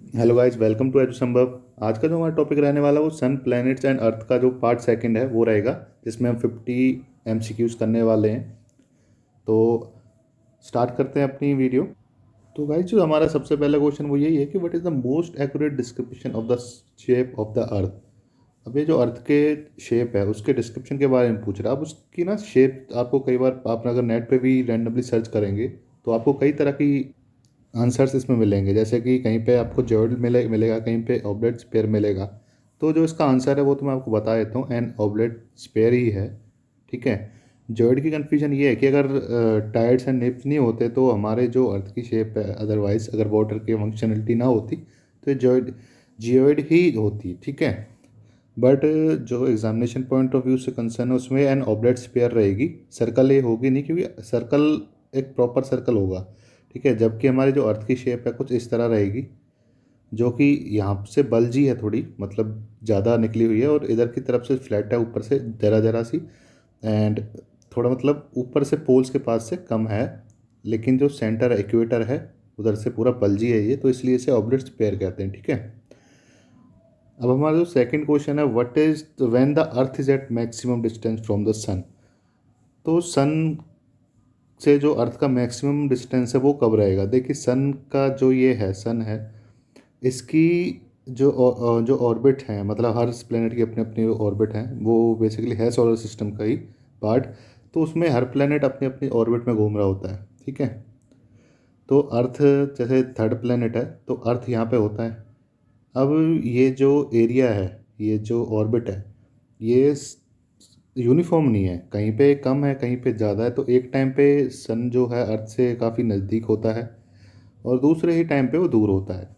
Hello guys, welcome to एजु संभव। आज का जो हमारा टॉपिक रहने वाला है वो सन प्लैनेट्स एंड अर्थ का जो पार्ट सेकंड है वो रहेगा, जिसमें हम 50 MCQs करने वाले हैं। तो स्टार्ट करते हैं अपनी वीडियो। तो गाइस, जो हमारा सबसे पहला क्वेश्चन वो यही है कि what is the most accurate description of the shape of the अर्थ। अब ये जो अर्थ के शेप है उसके डिस्क्रिप्शन के बारे में पूछ रहा है। अब उसकी ना शेप आपको कई बार आप अगर नेट पे भी रैंडमली सर्च करेंगे तो आपको कई तरह की आंसर्स इसमें मिलेंगे। जैसे कि कहीं पे आपको जॉइंट मिलेगा, कहीं पे ऑब्लेट स्पेयर मिलेगा। तो जो इसका आंसर है वो तो मैं आपको बता देता हूँ, एन ऑब्लेट स्पेयर ही है। ठीक है। जॉइंट की कन्फ्यूजन ये है कि अगर टायर्स एंड निप्स नहीं होते तो हमारे जो अर्थ की शेप है, अदरवाइज अगर वाटर की फंक्शनलिटी ना होती तो ये जॉइंट जियोइड ही होती। ठीक है। बट जो एग्जामिनेशन पॉइंट ऑफ व्यू से कंसर्न है उसमें एन ऑब्लेट स्पेयर रहेगी, सर्कल ये होगी नहीं, क्योंकि सर्कल एक प्रॉपर सर्कल होगा। ठीक है। जबकि हमारी जो अर्थ की शेप है कुछ इस तरह रहेगी, जो कि यहाँ से बल्जी है थोड़ी, मतलब ज़्यादा निकली हुई है, और इधर की तरफ से फ्लैट है, ऊपर से जरा जरा सी, एंड थोड़ा मतलब ऊपर से पोल्स के पास से कम है। लेकिन जो सेंटर है, इक्वेटर है, उधर से पूरा बल्जी है ये, तो इसलिए इसे ऑब्लेट स्पेयर कहते हैं। ठीक है। अब हमारा जो सेकंड क्वेश्चन है, what is when the earth is at maximum distance from the sun. तो सन से जो अर्थ का मैक्सिमम डिस्टेंस है वो कब रहेगा। देखिए, सन का जो ये है, सन है, इसकी जो ऑर्बिट है, मतलब हर प्लेनेट की अपने अपने ऑर्बिट हैं, वो बेसिकली है सोलर सिस्टम का ही पार्ट। तो उसमें हर प्लेनेट अपनी अपनी ऑर्बिट में घूम रहा होता है। ठीक है। तो अर्थ जैसे थर्ड प्लेनेट है, तो अर्थ यहाँ पे होता है। अब ये जो एरिया है, ये जो ऑर्बिट है, ये यूनिफॉर्म नहीं है, कहीं पे कम है कहीं पे ज़्यादा है। तो एक टाइम पे सन जो है अर्थ से काफ़ी नज़दीक होता है, और दूसरे ही टाइम पे वो दूर होता है।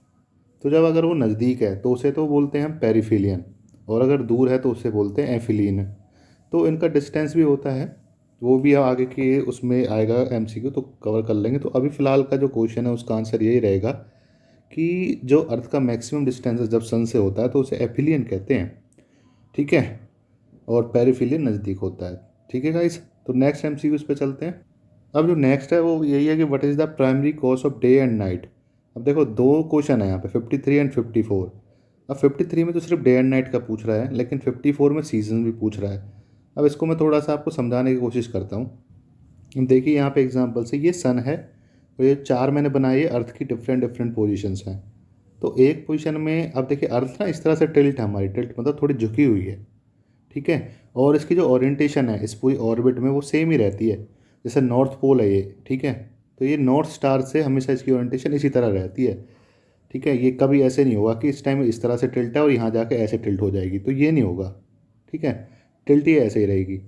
तो जब अगर वो नज़दीक है तो उसे तो बोलते हैं हम पेरिफिलियन, और अगर दूर है तो उसे बोलते हैं एफिलियन। तो इनका डिस्टेंस भी होता है, वो भी आगे के उसमें आएगा, MCQ तो कवर कर लेंगे। तो अभी फ़िलहाल का जो क्वेश्चन है उसका आंसर यही रहेगा कि जो अर्थ का मैक्सिमम डिस्टेंस जब सन से होता है तो उसे एफिलियन कहते हैं। ठीक है। और पेरिफिलियन नज़दीक होता है। ठीक है गाइस। तो नेक्स्ट MCQ पे चलते हैं। अब जो नेक्स्ट है वो यही है कि what is the primary cause of day and night. अब देखो, दो क्वेश्चन है यहाँ पे, 53 एंड 54। अब 53 में तो सिर्फ डे एंड नाइट का पूछ रहा है, लेकिन 54 में सीजन भी पूछ रहा है। अब इसको मैं थोड़ा सा आपको समझाने की कोशिश करता हूँ। अब देखिए, यहाँ पे एग्जांपल से ये सन है, और ये चार मैंने बनाई है अर्थ की डिफरेंट डिफरेंट पोजीशंस हैं। तो एक पोजीशन में अब देखिए, अर्थ ना इस तरह से टिल्ट है, हमारी टिल्ट मतलब थोड़ी झुकी हुई है। ठीक है। और इसकी जो ओरिएंटेशन है इस पूरी ऑर्बिट में वो सेम ही रहती है। जैसे नॉर्थ पोल है ये। ठीक है। तो ये नॉर्थ स्टार से हमेशा इसकी ओरिएंटेशन इसी तरह रहती है। ठीक है। ये कभी ऐसे नहीं होगा कि इस टाइम इस तरह से टिल्ट है और यहाँ जाके ऐसे टिल्ट हो जाएगी, तो ये नहीं होगा। ठीक है। टिल्ट ही ऐसे ही रहेगी।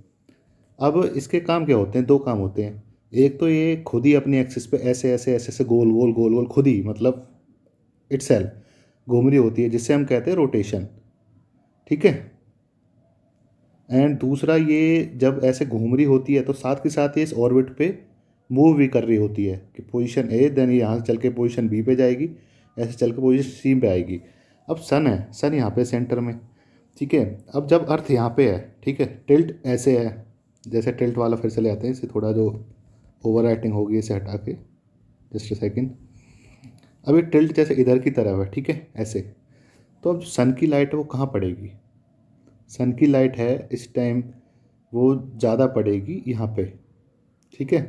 अब इसके काम क्या होते हैं, दो काम होते हैं। एक तो ये खुद ही अपनी एक्सिस पे ऐसे ऐसे ऐसे ऐसे गोल गोल गोल गोल खुद ही, मतलब इटसेल्फ घूम रही होती है, जिससे हम कहते हैं रोटेशन। ठीक है। एंड दूसरा, ये जब ऐसे घूम रही होती है तो साथ के साथ ये इस ऑर्बिट पे मूव भी कर रही होती है, कि पोजीशन ए, देन यहाँ से चल के पोजीशन बी पे जाएगी, ऐसे चल के पोजीशन सी पे आएगी। अब सन है, सन यहाँ पे सेंटर में। ठीक है। अब जब अर्थ यहाँ पे है, ठीक है, टिल्ट ऐसे है, जैसे टिल्ट वाला फिर से ले आते हैं इसे, थोड़ा जो ओवर राइटिंग होगी इसे हटा के, जस्ट अ सेकेंड। अब ये टिल्ट जैसे इधर की तरफ है, ठीक है, ऐसे। तो अब सन की लाइट है वो कहाँ पड़ेगी। सन की लाइट है इस टाइम वो ज़्यादा पड़ेगी यहाँ पे। ठीक है।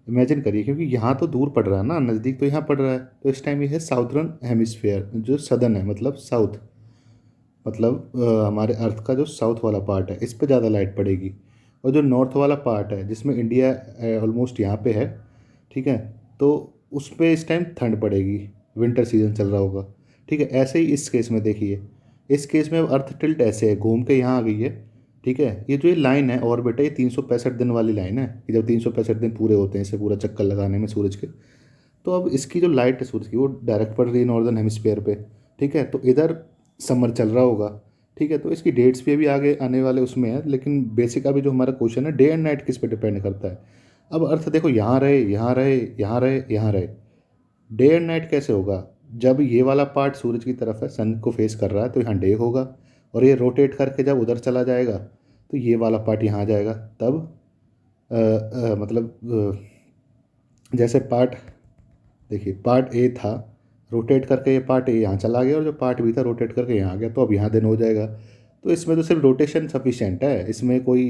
इमेजिन करिए, क्योंकि यहाँ तो दूर पड़ रहा है ना, नज़दीक तो यहाँ पड़ रहा है। तो इस टाइम ये है साउथर्न हेमिस्फेयर, जो सदर्न है, मतलब साउथ, मतलब हमारे अर्थ का जो साउथ वाला पार्ट है इस पर ज़्यादा लाइट पड़ेगी। और जो नॉर्थ वाला पार्ट है जिसमें इंडिया ऑलमोस्ट यहाँ पे है, ठीक है, तो उस पर इस टाइम ठंड पड़ेगी, विंटर सीजन चल रहा होगा। ठीक है। ऐसे ही इस केस में देखिए, इस केस में अर्थ टिल्ट ऐसे है, घूम के यहाँ आ गई है। ठीक है। ये जो ये लाइन है ऑर्बिट है, ये 365 दिन वाली लाइन है, कि जब 365 दिन पूरे होते हैं इसे पूरा चक्कर लगाने में सूरज के। तो अब इसकी जो लाइट है सूरज की वो डायरेक्ट पड़ रही है नॉर्दर्न हेमिस्फीयर पे। ठीक है। तो इधर समर चल रहा होगा। ठीक है। तो इसकी डेट्स भी अभी आगे आने वाले उसमें है, लेकिन बेसिक अभी जो हमारा क्वेश्चन है, डे एंड नाइट किस पे डिपेंड करता है। अब अर्थ देखो, यहाँ रहे, यहाँ रहे, यहाँ रहे, यहाँ रहे। डे एंड नाइट कैसे होगा, जब ये वाला पार्ट सूरज की तरफ है, सन को फेस कर रहा है, तो यहाँ डे होगा। और ये रोटेट करके जब उधर चला जाएगा तो ये वाला पार्ट यहाँ आ जाएगा, तब मतलब जैसे पार्ट, देखिए पार्ट ए था, रोटेट करके ये पार्ट यहाँ चला गया और जो पार्ट भी था रोटेट करके यहाँ आ गया, तो अब यहाँ दिन हो जाएगा। तो इसमें तो सिर्फ रोटेशन सफिशिएंट है, इसमें कोई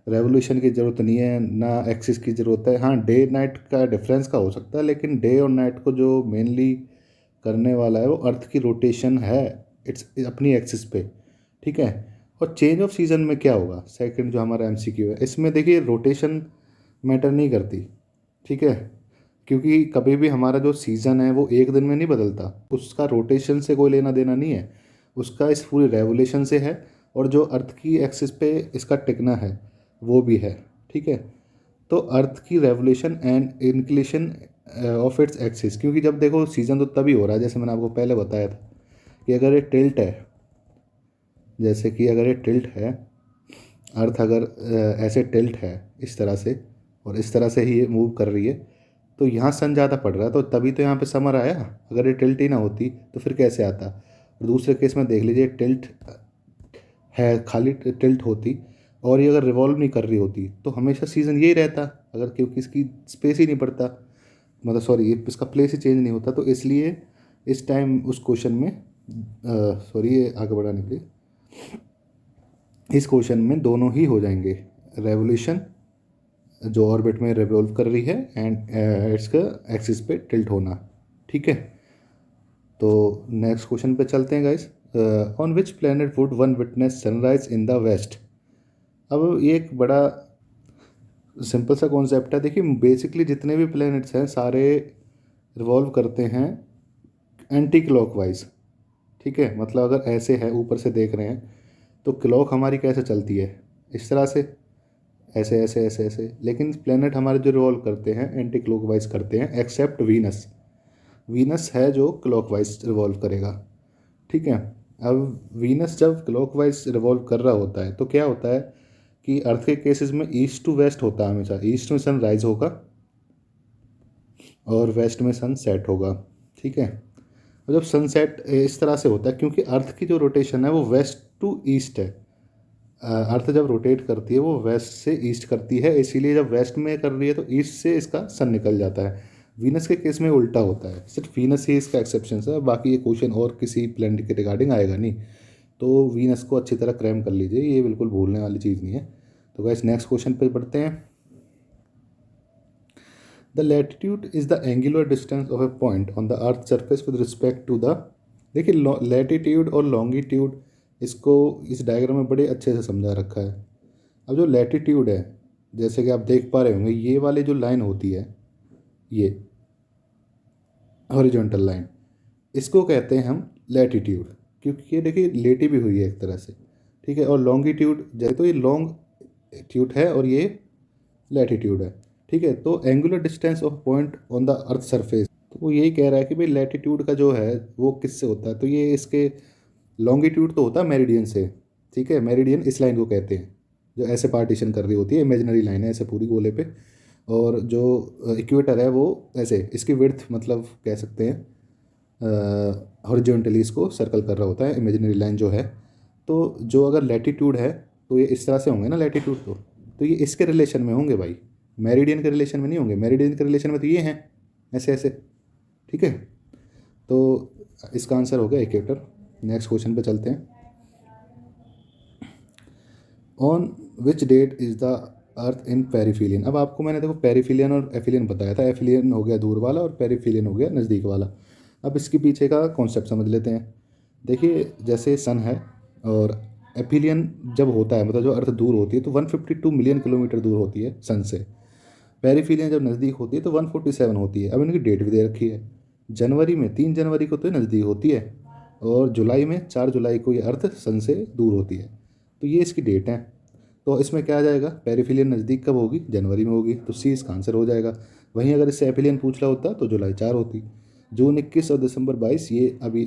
रेवोल्यूशन की ज़रूरत नहीं है, ना एक्सिस की ज़रूरत है। हाँ, डे नाइट का डिफरेंस का हो सकता है, लेकिन डे और नाइट को जो मेनली करने वाला है वो अर्थ की रोटेशन है, इट्स अपनी एक्सिस पे, ठीक है। और चेंज ऑफ सीज़न में क्या होगा, सेकंड जो हमारा एमसीक्यू है, इसमें देखिए रोटेशन मैटर नहीं करती, ठीक है, क्योंकि कभी भी हमारा जो सीज़न है वो एक दिन में नहीं बदलता, उसका रोटेशन से कोई लेना देना नहीं है, उसका इस पूरी रेवोल्यूशन से है, और जो अर्थ की एक्सिस पे इसका टिकना है वो भी है, ठीक है। तो अर्थ की revolution and inclination of its axis, क्योंकि जब देखो सीज़न तो तभी हो रहा है, जैसे मैंने आपको पहले बताया था कि अगर ये टिल्ट है, जैसे कि अगर ये टिल्ट है, अर्थ अगर ऐसे टिल्ट है इस तरह से, और इस तरह से ही ये मूव कर रही है, तो यहाँ सन ज़्यादा पड़ रहा है, तो तभी तो यहाँ पे समर आया। अगर ये टिल्ट ही ना होती तो फिर कैसे आता। और दूसरे केस में देख लीजिए, टिल्ट है, खाली टिल्ट होती और ये अगर रिवॉल्व नहीं कर रही होती तो हमेशा सीज़न यही रहता, अगर क्योंकि इसकी स्पेस ही नहीं पड़ता, मतलब सॉरी इसका प्लेस ही चेंज नहीं होता। तो इसलिए इस टाइम उस क्वेश्चन में सॉरी ये आगे बढ़ाने के लिए, इस क्वेश्चन में दोनों ही हो जाएंगे, रेवोल्यूशन जो ऑर्बिट में रिवॉल्व कर रही है एंड इसका एक्सिस पे टिल्ट होना, ठीक है। तो नेक्स्ट क्वेश्चन पे चलते हैं guys. On which planet would one witness sunrise in the west. अब ये एक बड़ा सिंपल सा कॉन्सेप्ट है। देखिए बेसिकली जितने भी प्लैनेट्स हैं सारे रिवॉल्व करते हैं एंटी क्लॉकवाइज, ठीक है। मतलब अगर ऐसे है ऊपर से देख रहे हैं तो क्लॉक हमारी कैसे चलती है, इस तरह से, ऐसे ऐसे ऐसे ऐसे, लेकिन प्लैनेट हमारे जो रिवॉल्व करते हैं एंटी क्लॉकवाइज करते हैं, एक्सेप्ट वीनस। वीनस है जो क्लॉकवाइज रिवॉल्व करेगा, ठीक है। अब वीनस जब क्लॉकवाइज रिवॉल्व कर रहा होता है तो क्या होता है कि अर्थ के केसेस में ईस्ट टू वेस्ट होता है हमेशा, ईस्ट में सन राइज होगा और वेस्ट में सन सेट होगा, ठीक है। और जब सनसेट इस तरह से होता है क्योंकि अर्थ की जो रोटेशन है वो वेस्ट टू ईस्ट है, अर्थ जब रोटेट करती है वो वेस्ट से ईस्ट करती है, इसीलिए जब वेस्ट में कर रही है तो ईस्ट से इसका सन निकल जाता है। वीनस के केस में उल्टा होता है, सिर्फ वीनस ही इसका एक्सेप्शन है, बाकी ये क्वेश्चन और किसी प्लैनेट के रिगार्डिंग आएगा नहीं। तो वीनस को अच्छी तरह क्रैम कर लीजिए, ये बिल्कुल भूलने वाली चीज़ नहीं है। तो गाइस नेक्स्ट क्वेश्चन पे बढ़ते हैं। The latitude is the angular distance of a point on the earth surface with respect to the, देखिए लैटिट्यूड और लॉन्गिट्यूड इसको इस डायग्राम में बड़े अच्छे से समझा रखा है। अब जो लैटिट्यूड है, जैसे कि आप देख पा रहे होंगे, ये वाली जो लाइन होती है, ये हॉरिजॉन्टल लाइन, इसको कहते हैं हम लैटिट्यूड, क्योंकि ये देखिए लेटी भी हुई है एक तरह से, ठीक है। और लॉन्गिट्यूड जैसे, तो ये लॉन्गिट्यूड है और ये लैटिट्यूड है, ठीक है। तो angular distance of point on the earth surface, तो वो यही कह रहा है कि भाई लैटिट्यूड का जो है वो किससे होता है, तो ये इसके लॉन्गिट्यूड तो होता है मेरिडियन से, ठीक है। मेरिडियन इस लाइन को कहते हैं जो ऐसे पार्टीशन कर रही होती है, इमेजिनरी लाइन है ऐसे पूरी गोले पे, और जो इक्वेटर है वो ऐसे इसकी विड्थ मतलब कह सकते हैं हॉरिजॉन्टली इसको सर्कल कर रहा होता है, इमेजिनरी लाइन जो है। तो जो अगर लैटिट्यूड है तो ये इस तरह से होंगे ना लैटिट्यूड, तो ये इसके रिलेशन में होंगे भाई, मेरिडियन के रिलेशन में नहीं होंगे। मेरिडियन के रिलेशन में तो ये हैं ऐसे ऐसे, ठीक है। तो इसका आंसर हो गया इक्वेटर। नेक्स्ट क्वेश्चन पे चलते हैं। On which date is the earth in perihelion. अब आपको मैंने देखो पेरीफिलियन और एफिलियन बताया था, एफिलियन हो गया दूर वाला और पेरीफिलियन हो गया नज़दीक वाला। अब इसके पीछे का कॉन्सेप्ट समझ लेते हैं। देखिए जैसे सन है और एफिलियन जब होता है, मतलब जो अर्थ दूर होती है तो 152 मिलियन किलोमीटर दूर होती है सन से। पेरीफिलियन जब नज़दीक होती है तो 147 होती है। अब इनकी डेट भी दे रखी है, जनवरी में 3 जनवरी को तो नज़दीक होती है और जुलाई में 4 जुलाई को ये अर्थ सन से दूर होती है। तो ये इसकी डेट है। तो इसमें क्या आ जाएगा, पेरीफिलियन नज़दीक कब होगी, जनवरी में होगी, तो सी इसका आंसर हो जाएगा। वहीं अगर इससे एफिलियन पूछ रहा होता तो जुलाई 4 होती। जून 21 और दिसंबर 22 ये अभी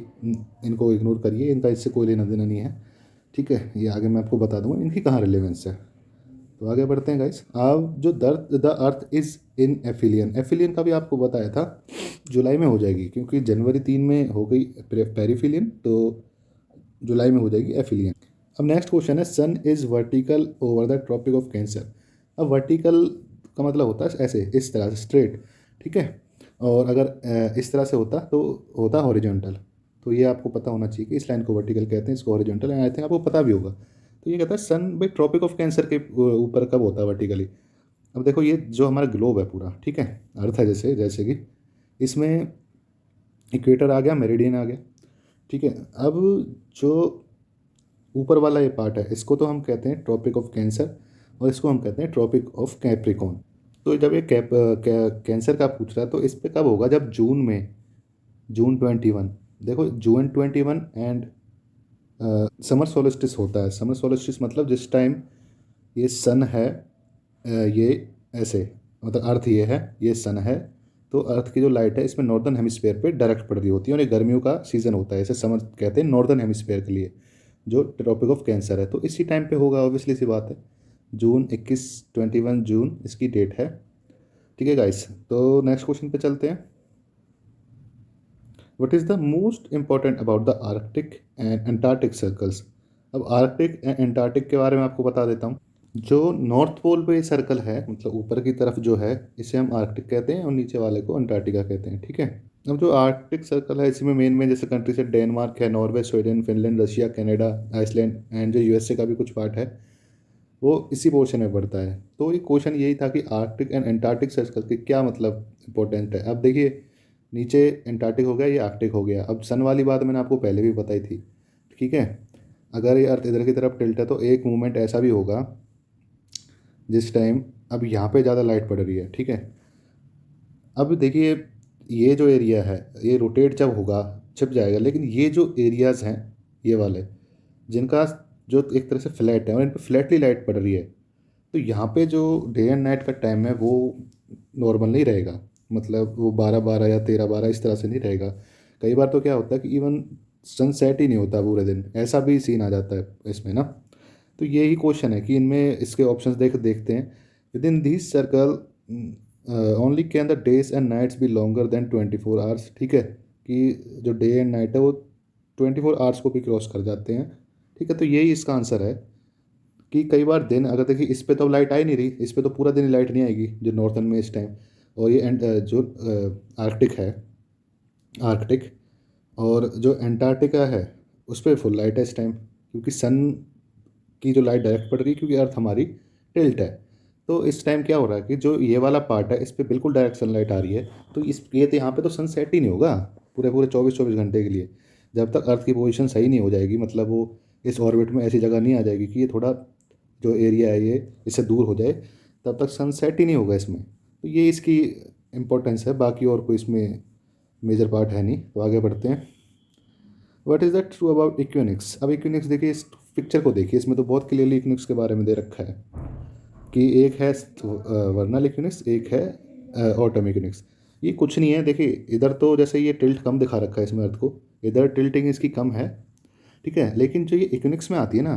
इनको इग्नोर करिए, इनका इससे कोई लेना देना नहीं है, ठीक है। ये आगे मैं आपको बता दूंगा इनकी कहाँ रिलेवेंस है। तो आगे बढ़ते हैं गाइस। अब जो द अर्थ इज़ इन एफिलियन, एफिलियन का भी आपको बताया था जुलाई में हो जाएगी, क्योंकि जनवरी 3 में हो गई पेरीफिलियन, तो जुलाई में हो जाएगी एफिलियन। अब नेक्स्ट क्वेश्चन है, sun is vertical over the tropic of Cancer. अब वर्टिकल का मतलब होता है ऐसे इस तरह से स्ट्रेट, ठीक है। और अगर इस तरह से होता तो होता हॉरिजॉन्टल। तो ये आपको पता होना चाहिए कि इस लाइन को वर्टिकल कहते हैं, इसको हॉरिजॉन्टल, एंड आई थिंक आपको पता भी होगा। तो ये कहता है सन भाई ट्रॉपिक ऑफ कैंसर के ऊपर कब होता है वर्टिकली। अब देखो ये जो हमारा ग्लोब है पूरा, ठीक है, अर्थ है जैसे जैसे कि इसमें इक्वेटर आ गया, मेरिडियन आ गया, ठीक है। अब जो ऊपर वाला ये पार्ट है इसको तो हम कहते हैं ट्रॉपिक ऑफ कैंसर, और इसको हम कहते हैं ट्रॉपिक ऑफ कैप्रिकॉन। तो जब ये कैंसर का पूछ रहा है तो इस पे कब होगा, जब जून में, जून 21, देखो जून 21 एंड समर सोलिस्टिस होता है। समर सोलिस्टिस मतलब जिस टाइम ये सन है, ये ऐसे, मतलब अर्थ ये है, ये सन है, तो अर्थ की जो लाइट है इसमें नॉर्दर्न हेमिस्फेयर पे डायरेक्ट पड़ रही होती है, और ये गर्मियों का सीज़न होता है, इसे समर कहते हैं नॉर्दर्न हेमिस्फेयर के लिए, जो ट्रॉपिक ऑफ कैंसर है। तो इसी टाइम पे होगा, ऑब्वियसली सी बात है। जून 21, 21 जून इसकी डेट है, ठीक है गाइस। तो नेक्स्ट क्वेश्चन पे चलते हैं। What is the most important about the Arctic and Antarctic circles. अब आर्कटिक एंड अंटार्कटिक के बारे में आपको बता देता हूँ। जो नॉर्थ पोल पे सर्कल है, मतलब ऊपर की तरफ जो है, इसे हम आर्कटिक कहते हैं, और नीचे वाले को अंटार्कटिका कहते हैं, ठीक है। अब जो आर्कटिक सर्कल है इसमें मेन जैसे कंट्रीज है, डेनमार्क है, Norway, Sweden, Finland, Russia, Canada, Iceland, and जो यूएसए का भी कुछ पार्ट है वो इसी पोर्शन में पड़ता है। तो ये क्वेश्चन यही था कि आर्कटिक एंड अंटार्कटिक सर्कल के क्या मतलब इंपॉर्टेंट है। अब देखिए नीचे अंटार्कटिक हो गया, ये आर्कटिक हो गया। अब सन वाली बात मैंने आपको पहले भी बताई थी, ठीक है। अगर ये अर्थ इधर की तरफ टिल्ट है तो एक मूवमेंट ऐसा भी होगा जिस टाइम अब यहाँ पे ज़्यादा लाइट पड़ रही है, ठीक है। अब देखिए ये जो एरिया है ये रोटेट जब होगा छिप जाएगा, लेकिन ये जो एरियाज़ हैं ये वाले, जिनका जो एक तरह से फ्लैट है और इन पर फ्लैटली लाइट पड़ रही है, तो यहाँ पे जो डे एंड नाइट का टाइम है वो नॉर्मल नहीं रहेगा, मतलब वो 12-12 या 13-12 इस तरह से नहीं रहेगा। कई बार तो क्या होता है कि इवन सनसेट ही नहीं होता पूरे दिन, ऐसा भी सीन आ जाता है इसमें ना। तो यही क्वेश्चन है कि इनमें इसके ऑप्शंस देखते हैं। Within this circle only can the days and nights be longer than 24 hours, ठीक है, कि जो डे एंड नाइट है वो 24 आवर्स को भी क्रॉस कर जाते हैं, ठीक है। तो यही इसका आंसर है कि कई बार दिन, अगर देखिए इस पे तो लाइट आ ही नहीं रही, इस पे तो पूरा दिन लाइट नहीं आएगी जो नॉर्थन में इस टाइम, और ये जो आर्कटिक है, आर्कटिक, और जो एंटार्क्टिका है उस पर फुल लाइट है इस टाइम, क्योंकि सन की जो लाइट डायरेक्ट पड़ रही है, क्योंकि अर्थ हमारी टिल्ट है। तो इस टाइम क्या हो रहा है कि जो ये वाला पार्ट है इस पर बिल्कुल डायरेक्ट सनलाइट आ रही है, तो इस ये तो यहाँ पे तो सन सेट ही नहीं होगा पूरे पूरे 24-24 घंटे के लिए, जब तक अर्थ की पोजीशन सही नहीं हो जाएगी, मतलब वो इस ऑर्बिट में ऐसी जगह नहीं आ जाएगी कि ये थोड़ा जो एरिया है ये इससे दूर हो जाए, तब तक सन सेट ही नहीं होगा इसमें। तो ये इसकी इम्पोर्टेंस है, बाकी और कोई इसमें मेजर पार्ट है नहीं। तो आगे बढ़ते हैं। What is the true about equinox. अब इक्विनिक्स देखिए, इस पिक्चर को देखिए, इसमें तो बहुत क्लियरली इक्विनिक्स के बारे में दे रखा है कि एक है वर्नल इक्विनिक्स, एक है ऑटम इक्विनिक्स। ये कुछ नहीं है, देखिए इधर तो जैसे ये टिल्ट कम दिखा रखा है इसमें अर्थ को, इधर टिल्टिंग इसकी कम है, ठीक है। लेकिन जो ये इक्विनिक्स में आती है ना,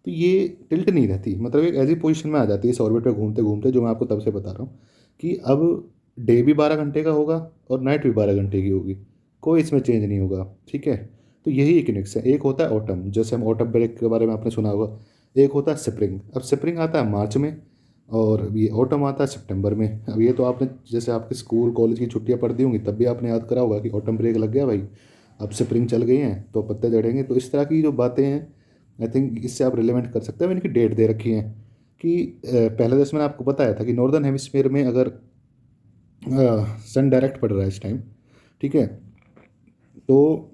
तो ये टिल्ट नहीं रहती, मतलब एक ऐसी पोजीशन में आ जाती है इस ऑर्बिट पे घूमते घूमते, जो मैं आपको तब से बता रहा हूँ कि अब डे भी 12 घंटे का होगा और नाइट भी 12 घंटे की होगी, कोई इसमें चेंज नहीं होगा, ठीक है। तो यही इक्विनिक्स है। एक होता है ऑटम, जैसे हम ऑटम ब्रेक के बारे में आपने सुना होगा। एक होता है स्प्रिंग। अब स्प्रिंग आता है मार्च में, और ये ऑटम आता है सितंबर में। अब ये तो आपने जैसे आपके स्कूल कॉलेज की छुट्टियां पड़ दी होंगी तब भी आपने याद करा होगा कि ऑटम ब्रेक लग गया भाई, अब स्प्रिंग चल गई हैं तो पत्ते झड़ेंगे। तो इस तरह की जो बातें हैं, आई थिंक इससे आप रिलेवेंट कर सकते हैं। मैंने इनकी डेट दे रखी है कि पहले जैसे मैंने आपको बताया था कि नॉर्दर्न हेमिस्फीयर में अगर सन डायरेक्ट पड़ रहा है इस टाइम, ठीक है, तो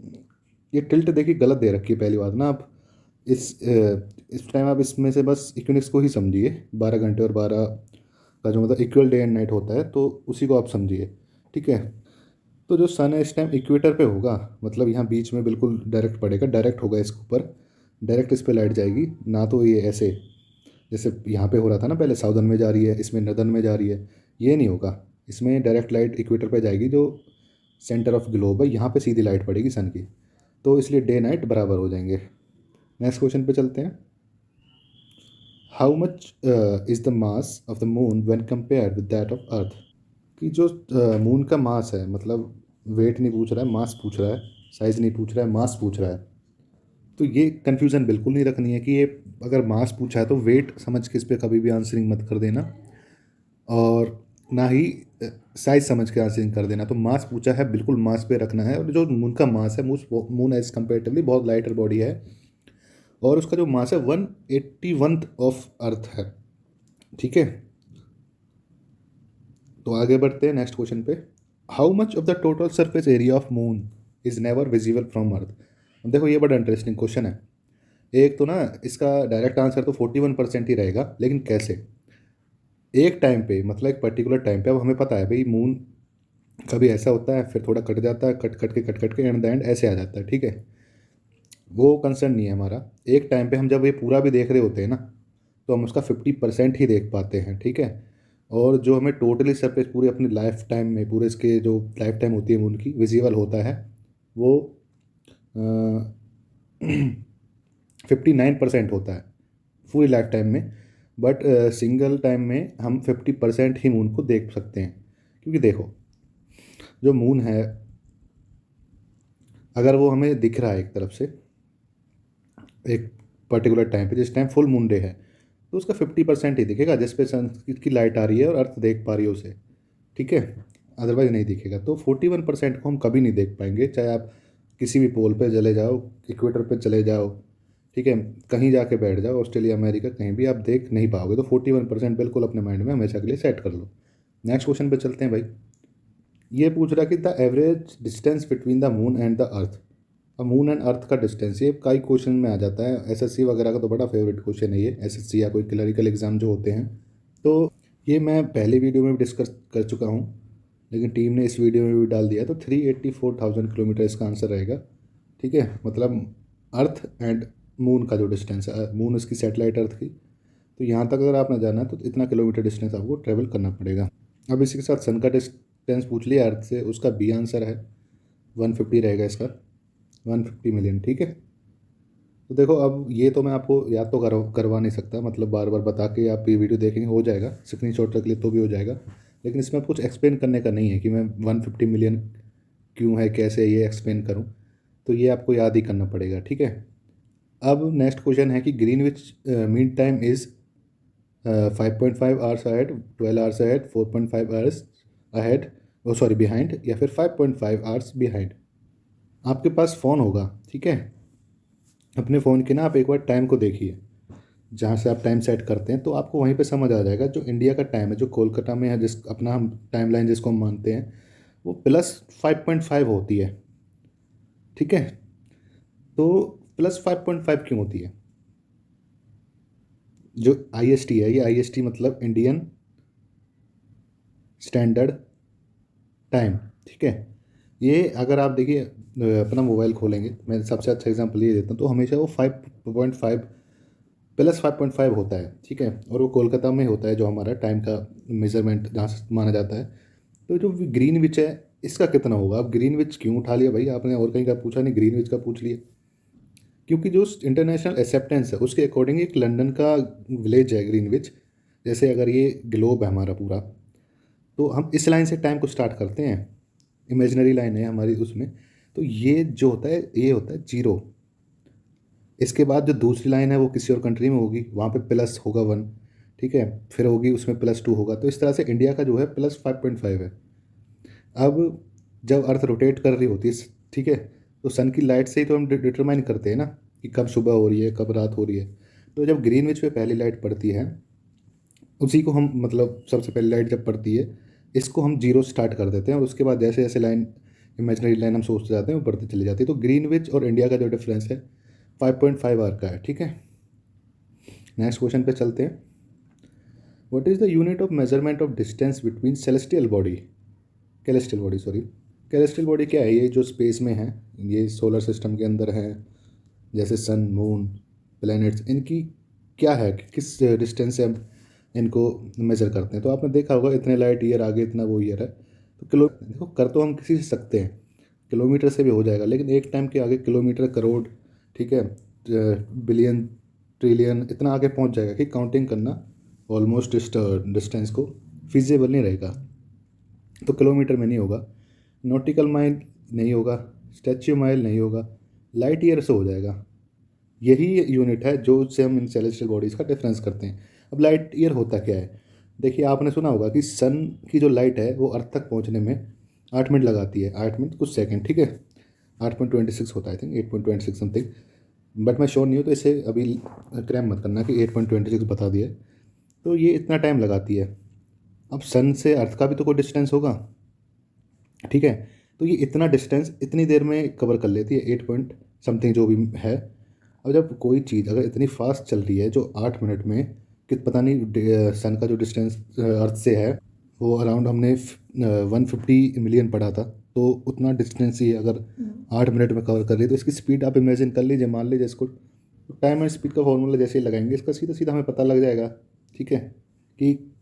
ये टिल्ट देखिए गलत दे रखी है पहली बात ना। आप इस टाइम आप इसमें से बस इक्विनिक्स को ही समझिए, 12 घंटे और 12 का जो मतलब इक्वल डे एंड नाइट होता है, तो उसी को आप समझिए, ठीक है। तो जो सन है इस टाइम इक्वेटर पे होगा, मतलब यहाँ बीच में बिल्कुल डायरेक्ट पड़ेगा, डायरेक्ट होगा इसके ऊपर, डायरेक्ट इस पे लाइट जाएगी, ना तो ये ऐसे जैसे यहाँ पे हो रहा था ना पहले, साउदर्न में जा रही है, इसमें नदर्न में जा रही है, ये नहीं होगा। इसमें डायरेक्ट लाइट इक्वेटर पे जाएगी, जो सेंटर ऑफ ग्लोब है यहाँ पे सीधी लाइट पड़ेगी सन की, तो इसलिए डे नाइट बराबर हो जाएंगे। नेक्स्ट क्वेश्चन पे चलते हैं। How much is the mass of the moon when compare with that of अर्थ। कि जो मून का मास है, मतलब वेट नहीं पूछ रहा है, मास पूछ रहा है, साइज़ नहीं पूछ रहा है, मास पूछ रहा है। तो ये कन्फ्यूज़न बिल्कुल नहीं रखनी है कि ये अगर मास पूछा है तो वेट समझ के इस पर कभी भी आंसरिंग मत कर देना। और ना ही साइज समझ के आंसरिंग कर देना। तो मास पूछा है, बिल्कुल मास पे रखना है। और जो मून का मास है, मून एज कंपेरेटिवली बहुत लाइटर बॉडी है और उसका जो मास है 181 ऑफ अर्थ है। ठीक है, तो आगे बढ़ते हैं नेक्स्ट क्वेश्चन पे। How much of the total surface area of moon is never visible from earth. देखो ये बड़ा इंटरेस्टिंग क्वेश्चन है। एक तो ना इसका डायरेक्ट आंसर तो 41% ही रहेगा, लेकिन कैसे? एक टाइम पे, मतलब एक पर्टिकुलर टाइम पे, अब हमें पता है भाई मून कभी ऐसा होता है, फिर थोड़ा कट जाता है, कट कट के एंड द एंड ऐसे आ जाता है। ठीक है, वो कंसर्न नहीं है हमारा। एक टाइम पे हम जब ये पूरा भी देख रहे होते हैं ना, तो हम उसका 50% ही देख पाते हैं। ठीक है, और जो हमें टोटली सरफेस पूरी अपनी लाइफ टाइम में, पूरे इसके जो लाइफ टाइम होती है मून की, विजिबल होता है वो 59% होता है पूरी लाइफ टाइम में। बट सिंगल टाइम में हम 50% ही मून को देख सकते हैं। क्योंकि देखो, जो मून है, अगर वो हमें दिख रहा है एक तरफ से एक पर्टिकुलर टाइम पे, जिस टाइम फुल मून डे है, तो उसका 50% ही दिखेगा, जिस पे सन की लाइट आ रही है और अर्थ देख पा रही है उसे। ठीक है, अदरवाइज नहीं दिखेगा। तो 41% को हम कभी नहीं देख पाएंगे, चाहे आप किसी भी पोल पे चले जाओ, इक्वेटर पे चले जाओ, ठीक है, कहीं जाके बैठ जाओ, ऑस्ट्रेलिया अमेरिका कहीं भी, आप देख नहीं पाओगे। तो 41% बिल्कुल अपने माइंड में हमेशा के लिए सेट कर लो। नेक्स्ट क्वेश्चन पे चलते हैं भाई। ये पूछ रहा कि the average distance between the moon and the earth. अब मून एंड अर्थ का डिस्टेंस ये कई क्वेश्चन में आ जाता है। एसएससी वगैरह का तो बड़ा फेवरेट क्वेश्चन है ये, एसएससी या कोई क्लरिकल एग्जाम जो होते हैं। तो ये मैं पहले वीडियो में भी डिस्कस कर चुका हूँ, लेकिन टीम ने इस वीडियो में भी डाल दिया। तो 384,000 किलोमीटर इसका आंसर रहेगा। ठीक है, मतलब अर्थ एंड मून का जो डिस्टेंस है, मून उसकी सैटेलाइट अर्थ की, तो यहाँ तक अगर आपने जाना है तो इतना किलोमीटर डिस्टेंस आपको ट्रेवल करना पड़ेगा। अब इसी के साथ सन का डिस्टेंस पूछ लिया अर्थ से, उसका बी आंसर है 150 रहेगा इसका, 150 मिलियन। ठीक है, तो देखो अब ये तो मैं आपको याद तो करवा नहीं सकता, मतलब बार बार बता के आप ये वीडियो देखेंगे हो जाएगा, स्क्रीनशॉट रख लिए तो भी हो जाएगा। लेकिन इसमें कुछ एक्सप्लेन करने का नहीं है कि मैं 150 मिलियन क्यों है, कैसे ये एक्सप्लेन करूँ। तो ये आपको याद ही करना पड़ेगा। ठीक है, अब नेक्स्ट क्वेश्चन है कि Greenwich mean time is 5.5 hours ahead, 12 hours ahead, 4.5 hours ahead, oh sorry behind, या फिर 5.5 आवर्स बिहाइंड। आपके पास फ़ोन होगा, ठीक है, अपने फ़ोन के ना आप एक बार टाइम को देखिए, जहाँ से आप टाइम सेट करते हैं, तो आपको वहीं पे समझ आ जाएगा। जो इंडिया का टाइम है, जो कोलकाता में है, जिस अपना हम टाइम लाइन जिसको हम मानते हैं, वो +5.5 होती है। ठीक है, तो +5.5 क्यों होती है? जो IST है, ये IST मतलब इंडियन स्टैंडर्ड टाइम। ठीक है, ये अगर आप देखिए अपना मोबाइल खोलेंगे, मैं सबसे अच्छा एग्जांपल ये देता हूँ, तो हमेशा वो 5.5 +5.5 होता है। ठीक है, और वो कोलकाता में होता है, जो हमारा टाइम का मेजरमेंट जहाँ से माना जाता है। तो जो ग्रीन विच है, इसका कितना होगा? अब ग्रीन विच क्यों उठा लिया भाई आपने, और कहीं का पूछा नहीं, ग्रीन विच का पूछ लिया? क्योंकि जो इंटरनेशनल एक्सेप्टेंस है उसके अकॉर्डिंग एक लंदन का विलेज है ग्रीन विच। जैसे अगर ये ग्लोब है हमारा पूरा, तो हम इस लाइन से टाइम को स्टार्ट करते हैं, इमेजिनरी लाइन है हमारी उसमें। तो ये जो होता है, ये होता है 0। इसके बाद जो दूसरी लाइन है वो किसी और कंट्री में होगी, वहाँ पे प्लस होगा 1। ठीक है, फिर होगी उसमें +2 होगा। तो इस तरह से इंडिया का जो है +5.5 है। अब जब अर्थ रोटेट कर रही होती है, ठीक है, तो सन की लाइट से ही तो हम डिटरमाइन करते हैं ना कि कब सुबह हो रही है, कब रात हो रही है। तो जब ग्रीनविच पे पहली लाइट पड़ती है, उसी को हम, मतलब सबसे पहली लाइट जब पड़ती है, इसको हम 0 स्टार्ट कर देते हैं, और उसके बाद जैसे जैसे लाइन, इमेजिनरी लाइन हम सोचते जाते हैं, वो बढ़ती चली जाती है। तो ग्रीनविच और इंडिया का जो डिफरेंस है 5.5 आवर का है। ठीक है, नेक्स्ट क्वेश्चन पे चलते हैं। What is the unit of measurement of distance between celestial body, celestial body sorry, celestial body क्या है? ये जो स्पेस में है, ये सोलर सिस्टम के अंदर है, जैसे सन, मून, प्लैनेट्स, इनकी क्या है कि किस डिस्टेंस से हम इनको मेज़र करते हैं? तो आपने देखा होगा इतने लाइट ईयर आगे, इतना वो ईयर है। तो किलो, देखो कर तो हम किसी से सकते हैं, किलोमीटर से भी हो जाएगा, लेकिन एक टाइम के आगे किलोमीटर, करोड़, ठीक है, बिलियन, ट्रिलियन, इतना आगे पहुंच जाएगा कि काउंटिंग करना ऑलमोस्ट इस डिस्टेंस को फिजिबल नहीं रहेगा। तो किलोमीटर में नहीं होगा, नॉटिकल माइल नहीं होगा, स्टैच्यू माइल नहीं होगा, लाइट ईयर से हो जाएगा। यही यूनिट है जो उससे हम इन सेलेस्टियल बॉडीज़ का डिफरेंस करते हैं। अब लाइट ईयर होता क्या है? देखिए आपने सुना होगा कि सन की जो लाइट है वो अर्थ तक पहुंचने में 8 मिनट लगाती है, 8 मिनट कुछ सेकंड, ठीक है। 8.26 होता है, आई थिंक 8.26 समथिंग, बट मैं श्योर नहीं हूँ, तो इसे अभी क्रैम मत करना कि 8.26 बता दिया है। तो ये इतना टाइम लगाती है। अब सन से अर्थ का भी तो कोई डिस्टेंस होगा, ठीक है। तो ये इतना डिस्टेंस इतनी देर में कवर कर लेती है, 8 पॉइंट समथिंग जो भी है। अब जब कोई चीज़ अगर इतनी फास्ट चल रही है जो 8 मिनट में, कि पता नहीं सन का जो डिस्टेंस अर्थ से है वो अराउंड हमने 150 मिलियन पढ़ा था, तो उतना डिस्टेंस ही अगर 8 मिनट में कवर कर रही है, तो इसकी स्पीड आप इमेजिन कर लीजिए। मान लीजिए इसको टाइम एंड स्पीड का फॉर्मूला जैसे ही लगाएंगे, इसका सीधा सीधा हमें पता लग जाएगा, ठीक है, कि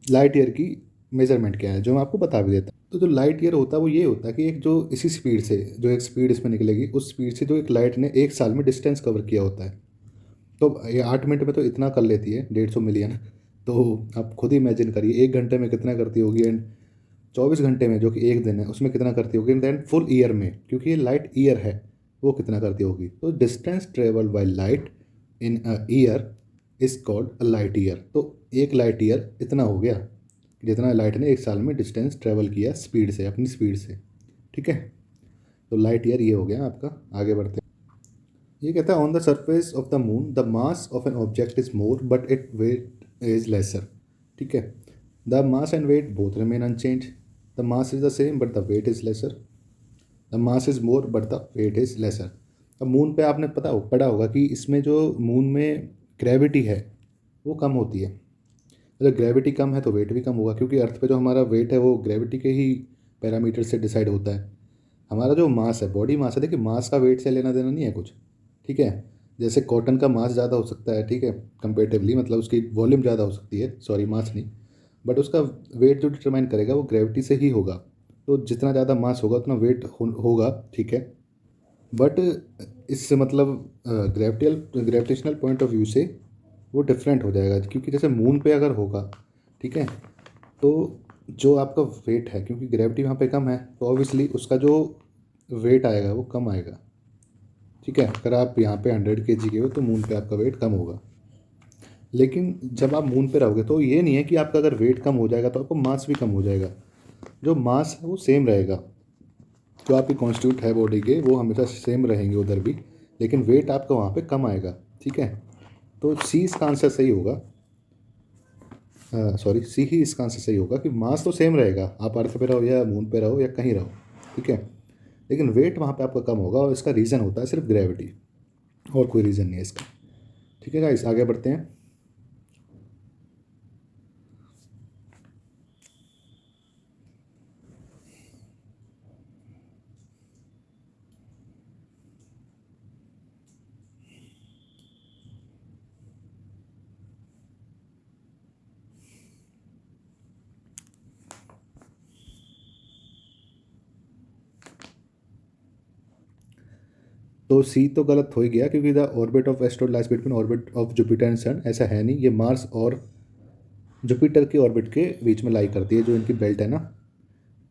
लाइट ईयर की मेजरमेंट क्या है, जो मैं आपको बता भी देता हूँ। तो जो लाइट ईयर होता है वो ये होता है कि एक जो इसी स्पीड से, जो एक स्पीड इसमें निकलेगी, उस स्पीड से जो एक लाइट ने 1 साल में डिस्टेंस कवर किया होता है। तो ये 8 मिनट में तो इतना कर लेती है, 150 मिलियन। तो आप खुद ही इमेजिन करिए 1 घंटे में कितना करती होगी, एंड 24 घंटे में जो कि एक दिन है उसमें कितना करती होगी, एंड देन फुल ईयर में, क्योंकि ये लाइट ईयर है, वो कितना करती होगी। तो distance travel by light in a year is called a light year. तो एक लाइट ईयर इतना हो गया, जितना लाइट ने 1 साल में डिस्टेंस ट्रेवल किया स्पीड से, अपनी स्पीड से, ठीक है। तो लाइट ईयर ये हो गया आपका। आगे बढ़ते हैं। ये कहता है on the surface of the moon the mass of an object is more but it weight is lesser, ठीक है। The mass and weight both remain unchange. The mass is the same but the weight is lesser. The mass is more but the weight is lesser. अब moon पे आपने पढ़ा होगा कि इसमें जो मून में ग्रेविटी है वो कम होती है। अगर ग्रेविटी कम है तो वेट भी कम होगा, क्योंकि अर्थ पे जो हमारा वेट है वो ग्रेविटी के ही पैरामीटर से डिसाइड होता है। हमारा जो मास है, बॉडी मास है, देखिए मास का वेट से लेना देना नहीं है कुछ, ठीक है। जैसे कॉटन का मास ज़्यादा हो सकता है, ठीक है, कंपेरेटिवली, मतलब उसकी वॉल्यूम ज़्यादा हो सकती है, सॉरी मास नहीं, बट उसका वेट जो डिटरमाइन करेगा वो ग्रेविटी से ही होगा। तो जितना ज़्यादा मास होगा उतना वेट होगा, ठीक है। बट इससे मतलब ग्रेविटेशनल पॉइंट ऑफ व्यू से वो डिफरेंट हो जाएगा, क्योंकि जैसे मून पे अगर होगा, ठीक है, तो जो आपका वेट है, क्योंकि ग्रेविटी वहाँ पे कम है, तो ऑब्वियसली उसका जो वेट आएगा वो कम आएगा, ठीक है। अगर आप यहाँ पे 100 kg के हो तो मून पे आपका वेट कम होगा। लेकिन जब आप मून पे रहोगे तो ये नहीं है कि आपका अगर वेट कम हो जाएगा तो आपको मास भी कम हो जाएगा। जो मास है वो सेम रहेगा, जो आपकी कॉन्स्टिट्यूट है बॉडी के वो हमेशा सेम रहेंगे उधर भी, लेकिन वेट आपका वहाँ पे कम आएगा, ठीक है। तो सी इसका आंसर सही होगा, सॉरी सी ही इसका आंसर सही होगा कि मास तो सेम रहेगा, आप अर्थ पे रहो या मून पे रहो या कहीं रहो, ठीक है, लेकिन वेट वहाँ पे आपका कम होगा, और इसका रीज़न होता है सिर्फ ग्रेविटी, और कोई रीज़न नहीं है इसका, ठीक है गाइस। आगे बढ़ते हैं। तो सी तो गलत हो ही गया, क्योंकि the orbit of asteroid lies between orbit of Jupiter and sun, ऐसा है नहीं, ये मार्स और जुपिटर की ऑर्बिट के बीच में लाई करती है, जो इनकी बेल्ट है ना,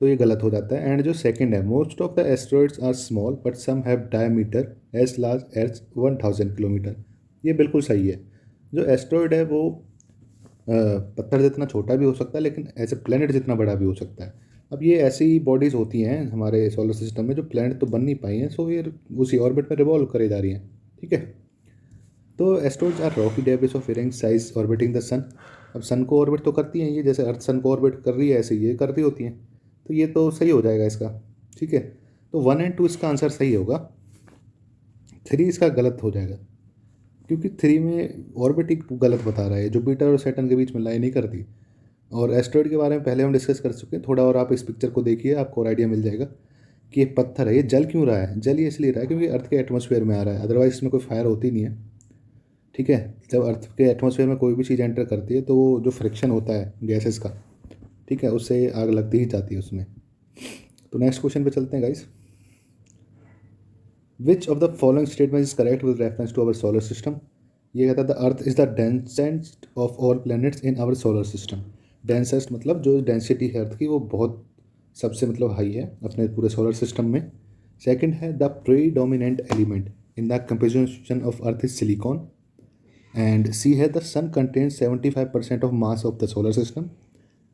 तो ये गलत हो जाता है। एंड जो सेकंड है, most of the asteroids are small but some have diameter as large as 1000 kilometre, ये बिल्कुल सही है। जो एस्ट्रॉइड है वो पत्थर जितना छोटा भी हो सकता है, लेकिन ऐसे प्लेनेट जितना बड़ा भी हो सकता है। अब ये ऐसी बॉडीज़ होती हैं हमारे सोलर सिस्टम में जो प्लेनेट तो बन नहीं पाई हैं, सो ये उसी ऑर्बिट में रिवॉल्व करे जा रही हैं, ठीक है। तो asteroids are rocky debris of varying size orbiting the sun. अब सन को ऑर्बिट तो करती हैं ये, जैसे अर्थ सन को ऑर्बिट कर रही है ऐसे ये कर रही होती हैं, तो ये तो सही हो जाएगा इसका, ठीक है। तो 1 और 2 इसका आंसर सही होगा, 3 इसका गलत हो जाएगा, क्योंकि 3 में ऑर्बिट ही गलत बता रहा है, जुपिटर और सैटर्न के बीच में लाई नहीं करती। और एस्ट्रॉइड के बारे में पहले हम डिस्कस कर चुके हैं थोड़ा, और आप इस पिक्चर को देखिए आपको और आइडिया मिल जाएगा कि ये पत्थर है, ये जल क्यों रहा है, जल ये इसलिए रहा है क्योंकि अर्थ के एटमॉस्फेयर में आ रहा है, अदरवाइज इसमें कोई फायर होती नहीं है, ठीक है। जब अर्थ के एटमॉस्फेयर में कोई भी चीज़ एंटर करती है तो वो जो फ्रिक्शन होता है गैसेस का, ठीक है, उससे आग लगती ही जाती है उसमें। तो नेक्स्ट क्वेश्चन पे चलते हैं guys. Which of the following statement is correct with reference to our solar system. ये कहता है the earth is the densest of all planets in our solar system. Densest मतलब जो डेंसिटी है अर्थ की वो बहुत सबसे मतलब हाई है अपने पूरे सोलर सिस्टम में। सेकंड है the predominant element in the composition of earth is silicon. And C है the sun contains 75% of mass of the solar system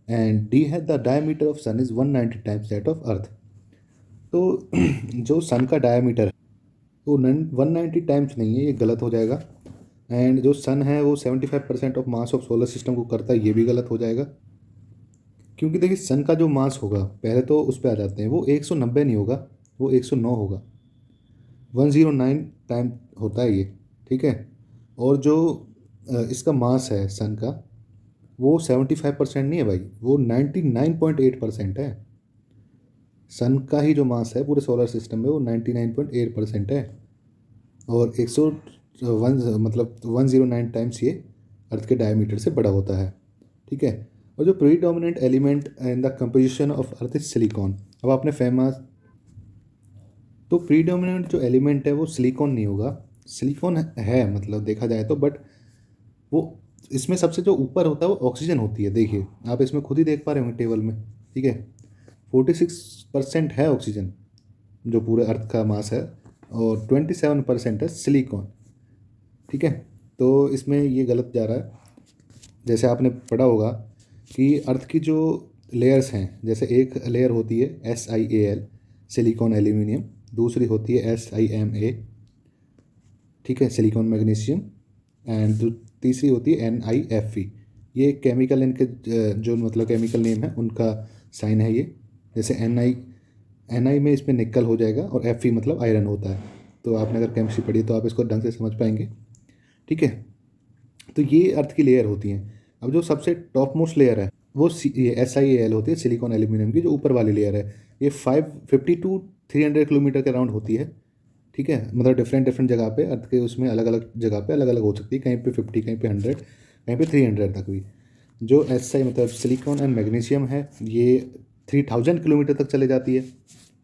and D है the diameter of sun is 190 times that of earth. तो जो सन का diameter है वो 190 times नहीं है, ये गलत हो जाएगा। एंड जो सन है वो 75% of mass of solar system को करता है, ये भी गलत हो जाएगा। क्योंकि देखिए सन का जो मास होगा, पहले तो उस पर आ जाते हैं, वो 190 नहीं होगा, वो 109 होगा। 109 टाइम होता है ये, ठीक है। और जो इसका मास है सन का, वो 75% नहीं है भाई, वो 99.8% है। सन का ही जो मास है पूरे सोलर सिस्टम में वो 99.8% है। और 101 मतलब 109 टाइम्स ये अर्थ के डायमीटर से बड़ा होता है, ठीक है। और जो predominant element in the composition of earth is silicon. अब आपने फेमस, तो प्रीडोमिनेंट जो एलिमेंट है वो सिलिकॉन नहीं होगा। सिलिकॉन है मतलब देखा जाए तो, बट वो इसमें सबसे जो ऊपर होता है वो ऑक्सीजन होती है। देखिए आप इसमें खुद ही देख पा रहे होंगे टेबल में, ठीक है। 46% है ऑक्सीजन जो पूरे अर्थ का मास है, और 27% है सिलिकॉन, ठीक है। तो इसमें ये गलत जा रहा है। जैसे आपने पढ़ा होगा कि अर्थ की जो लेयर्स हैं, जैसे एक लेयर होती है SiAl सिलिकॉन एल्यूमिनियम, दूसरी होती है SiMa, ठीक है, सिलिकॉन मैग्नीशियम, एंड तीसरी होती है NiFe। ये केमिकल इनके जो मतलब केमिकल नेम है उनका साइन है ये। जैसे Ni में इसमें निकल हो जाएगा, और Fe मतलब आयरन होता है। तो आपने अगर केमिस्ट्री पढ़ी तो आप इसको ढंग से समझ पाएंगे, ठीक है। तो ये अर्थ की लेयर होती हैं। अब जो सबसे टॉप मोस्ट लेयर है वो SiAl होती है, सिलिकॉन एल्यूमिनियम की जो ऊपर वाली लेयर है। ये 550 टू 300 किलोमीटर के अराउंड होती है, ठीक है। मतलब डिफरेंट डिफरेंट जगह पे अर्थ के उसमें अलग अलग जगह पे अलग अलग हो सकती है, कहीं पे 50, कहीं पे 100, कहीं पे 300 तक भी। जो Si मतलब सिलिकॉन एंड मैग्नीशियम है, ये 3000 किलोमीटर तक चले जाती है,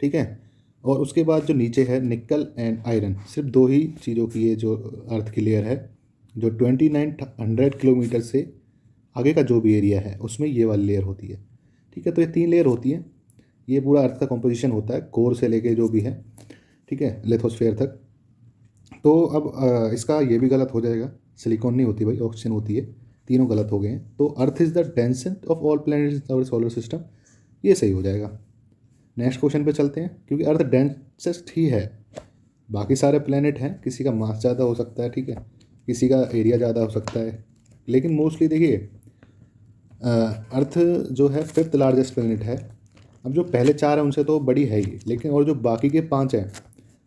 ठीक है। और उसके बाद जो नीचे है निकल एंड आयरन, सिर्फ दो ही चीज़ों की ये जो अर्थ की लेयर है, जो 2900 किलोमीटर से आगे का जो भी एरिया है उसमें ये वाली लेयर होती है, ठीक है। तो ये 3 लेयर होती है, ये पूरा अर्थ का कॉम्पोजिशन होता है, कोर से लेके जो भी है, ठीक है, लिथोस्फेयर तक। तो अब इसका ये भी गलत हो जाएगा, सिलिकॉन नहीं होती भाई, ऑक्सीजन होती है। तीनों गलत हो गए हैं। तो earth is the densest of all planets in our solar system, ये सही हो जाएगा। नेक्स्ट क्वेश्चन पे चलते हैं, क्योंकि अर्थ डेंसेस्ट ही है। बाकी सारे प्लैनेट हैं, किसी का मास ज़्यादा हो सकता है, ठीक है, किसी का एरिया ज़्यादा हो सकता है, लेकिन मोस्टली देखिए अर्थ जो है 5th लार्जेस्ट प्लैनेट है। अब जो पहले 4 हैं उनसे तो बड़ी है ही, लेकिन और जो बाकी के 5 हैं